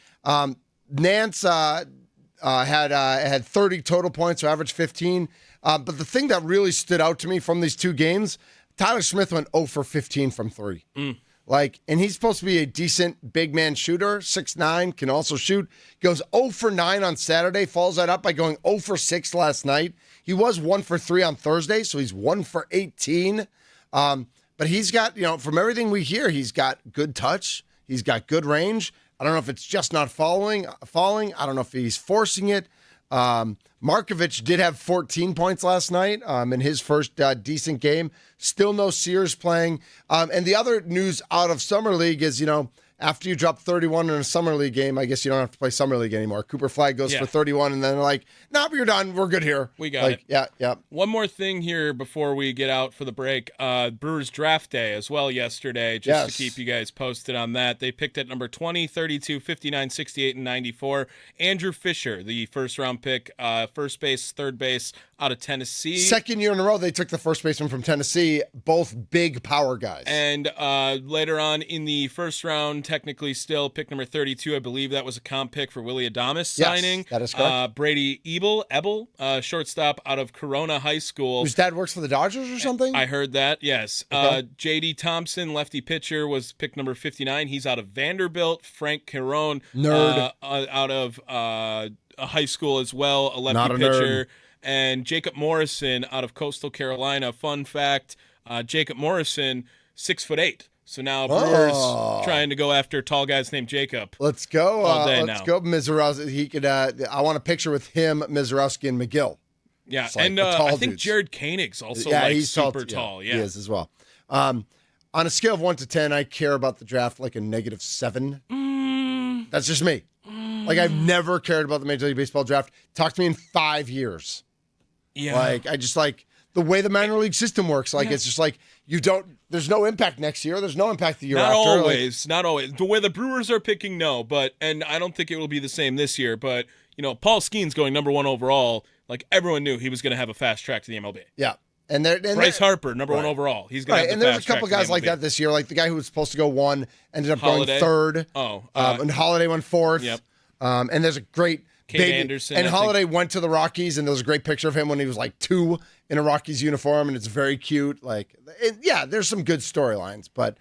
Nance had 30 total points, so averaged 15. But the thing that really stood out to me from these two games, Tyler Smith went 0 for 15 from 3. And he's supposed to be a decent big man shooter, 6'9", can also shoot. Goes 0 for 9 on Saturday, follows that up by going 0 for 6 last night. He was 1 for 3 on Thursday, so he's 1 for 18. But he's got, from everything we hear, he's got good touch. He's got good range. I don't know if it's just not falling. I don't know if he's forcing it. Markovich did have 14 points last night in his first decent game. Still no Sears playing. And the other news out of Summer League is, after you drop 31 in a Summer League game, I guess you don't have to play Summer League anymore. Cooper Flag goes for 31, and then they're like, no, you're done. We're good here. We got it. Yeah. One more thing here before we get out for the break. Brewers draft day as well yesterday, just to keep you guys posted on that. They picked at number 20, 32, 59, 68, and 94. Andrew Fisher, the first-round pick, first base, third base out of Tennessee. Second year in a row, they took the first baseman from Tennessee, both big power guys. And later on in the first round, technically still pick number 32, I believe that was a comp pick for Willie Adames signing. Yes, that is correct. Brady Ebel, shortstop out of Corona High School. Whose dad works for the Dodgers or something? I heard that, yes. Okay. J.D. Thompson, lefty pitcher, was pick number 59. He's out of Vanderbilt. Frank Caron, nerd. Out of a high school as well, a lefty Not a pitcher. nerd. And Jacob Morrison out of Coastal Carolina. Fun fact, Jacob Morrison, 6'8", So now Brewers Oh. trying to go after tall guys named Jacob. Let's go. All day let's now. go, Mizorowski. He could. I want a picture with him, Mizorowski, and McGill. Yeah, It's like and the tall I think dudes. Jared Koenig's also he's super tall. Yeah. he is as well. On a scale of 1 to 10, I care about the draft like a -7. That's just me. Like I've never cared about the Major League Baseball draft. Talk to me in 5 years. Yeah. Like I just like the way the minor league system works. Like it's just like you don't. There's no impact next year. There's no impact the year Not after. always, not always. The way the Brewers are picking, no, and I don't think it will be the same this year. But Paul Skeen's going number 1 overall. Like everyone knew he was going to have a fast track to the MLB. Yeah, and Bryce Harper, number 1 overall. He's going to have and the there's a fast track couple to the guys like MLB. that this year. Like the guy who was supposed to go 1 ended up Holiday. going 3rd. Oh, and Holiday went 4th. Yep. And there's a great Kate Anderson, and I think. Holiday went to the Rockies, and there was a great picture of him when he was like 2 in a Rockies uniform, and it's very cute. Like, there's some good storylines, but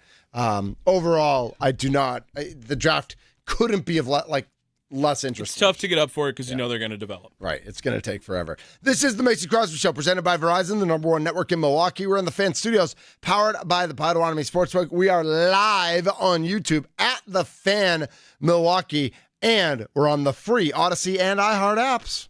overall, I do not. The draft couldn't be of less interesting. It's tough to get up for it because they're going to develop. Right. It's going to take forever. This is the Mason Crosby Show, presented by Verizon, the #1 network in Milwaukee. We're in the Fan Studios, powered by the Potawatomi Sportsbook. We are live on YouTube at the Fan Milwaukee, and we're on the free Odyssey and iHeart apps.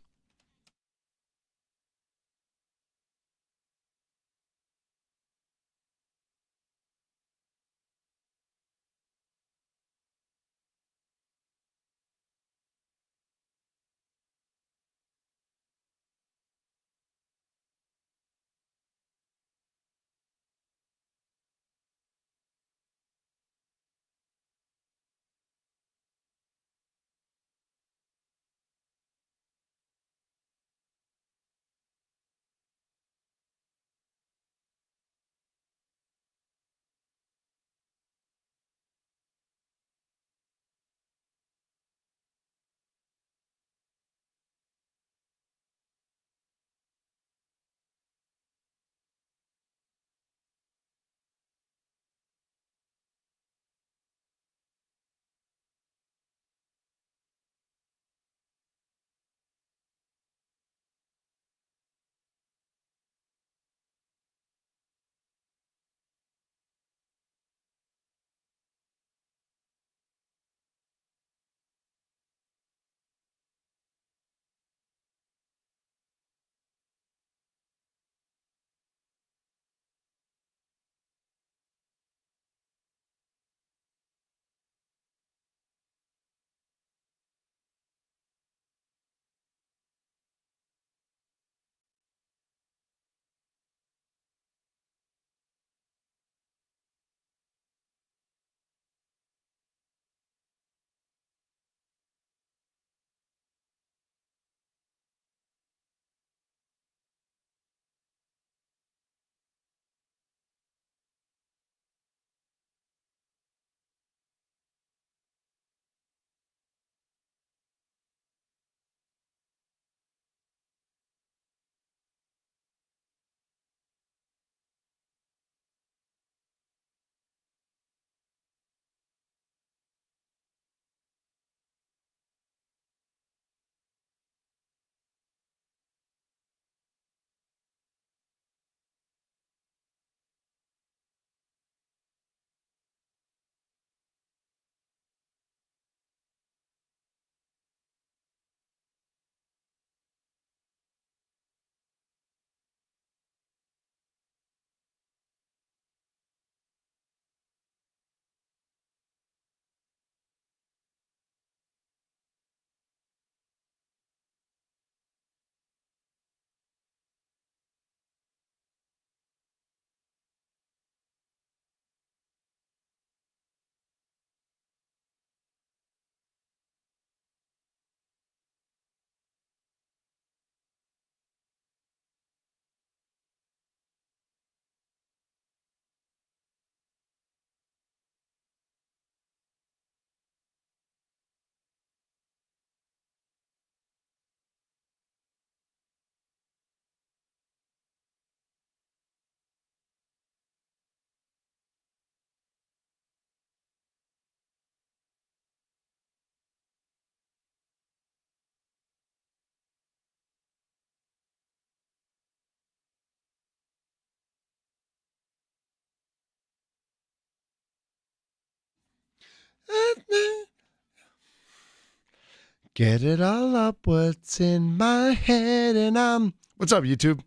Get it all up, what's in my head, and what's up, YouTube?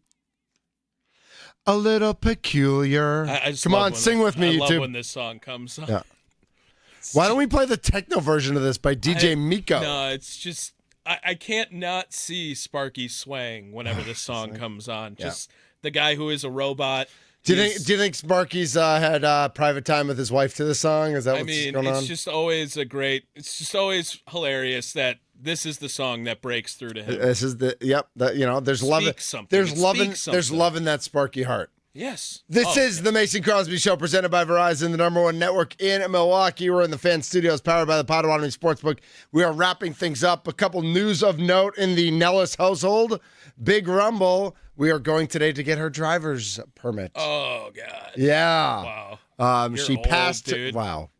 A little peculiar. I just Come love on, when sing with me, I YouTube. love when this song comes on. Yeah. Why don't we play the techno version of this by DJ Miko? No, it's just I can't not see Sparky swaying whenever this song comes on. Just the guy who is a robot. Do you think Sparky's had private time with his wife to the song? Is that what's going on? It's just always it's just always hilarious that this is the song that breaks through to him. This is there's love. There's love in that Sparky heart. Yes. This is the Mason Crosby Show, presented by Verizon, the number one network in Milwaukee. We're in the Fan Studios, powered by the Potawatomi Sportsbook. We are wrapping things up. A couple news of note in the Nelles household. Big rumble. We are going today to get her driver's permit. Oh, God. Yeah. Wow. She passed. Dude. Wow.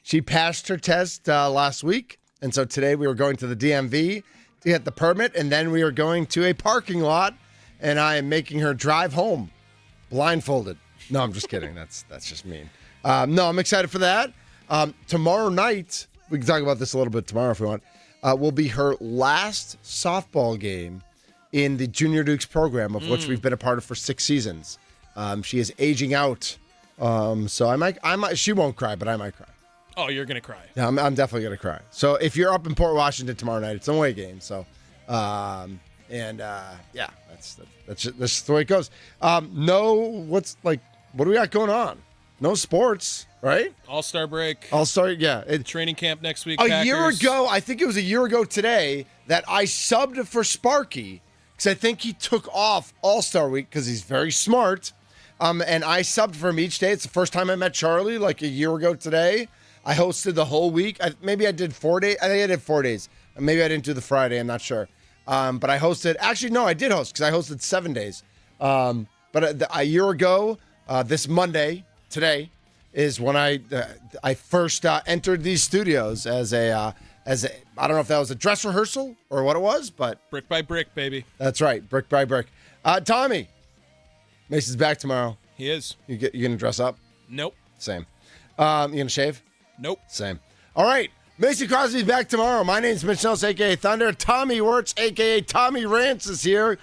She passed her test last week, and so today we were going to the DMV to get the permit, and then we are going to a parking lot, and I am making her drive home. Blindfolded. No, I'm just kidding. That's just mean. No, I'm excited for that. Tomorrow night, we can talk about this a little bit tomorrow if we want, will be her last softball game in the Junior Dukes program, of which we've been a part of for 6 seasons. She is aging out. So I might, she won't cry, but I might cry. Oh, you're going to cry. Yeah, I'm definitely going to cry. So if you're up in Port Washington tomorrow night, it's an away game. So, yeah, that's just the way it goes. What do we got going on? No sports, right? All-Star break. All-Star, yeah. Training camp next week. A year ago, I think it was a year ago today, that I subbed for Sparky because I think he took off All-Star week because he's very smart. And I subbed for him each day. It's the first time I met Charlie, like a year ago today. I hosted the whole week. Maybe I did 4 days. I think I did 4 days. Maybe I didn't do the Friday. I'm not sure. But I hosted. Actually, no, I did host because I hosted 7 days. But a year ago, this Monday, today, is when I first entered these studios as a I don't know if that was a dress rehearsal or what it was, but brick by brick, baby. That's right, brick by brick. Tommy, Mason's back tomorrow. He is. You gonna dress up? Nope. Same. You gonna shave? Nope. Same. All right. Mason Crosby's back tomorrow. My name's Mitch Nelles, a.k.a. Thunder. Tommy Wirtz, a.k.a. Tommy Rance, is here.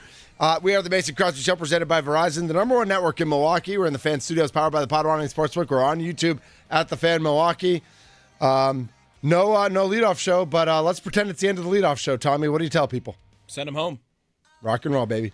We are the Mason Crosby Show, presented by Verizon, the number one network in Milwaukee. We're in the Fan Studios, powered by the Potawatomi Sportsbook. We're on YouTube at the Fan Milwaukee. No leadoff show, but let's pretend it's the end of the leadoff show. Tommy, what do you tell people? Send him home. Rock and roll, baby.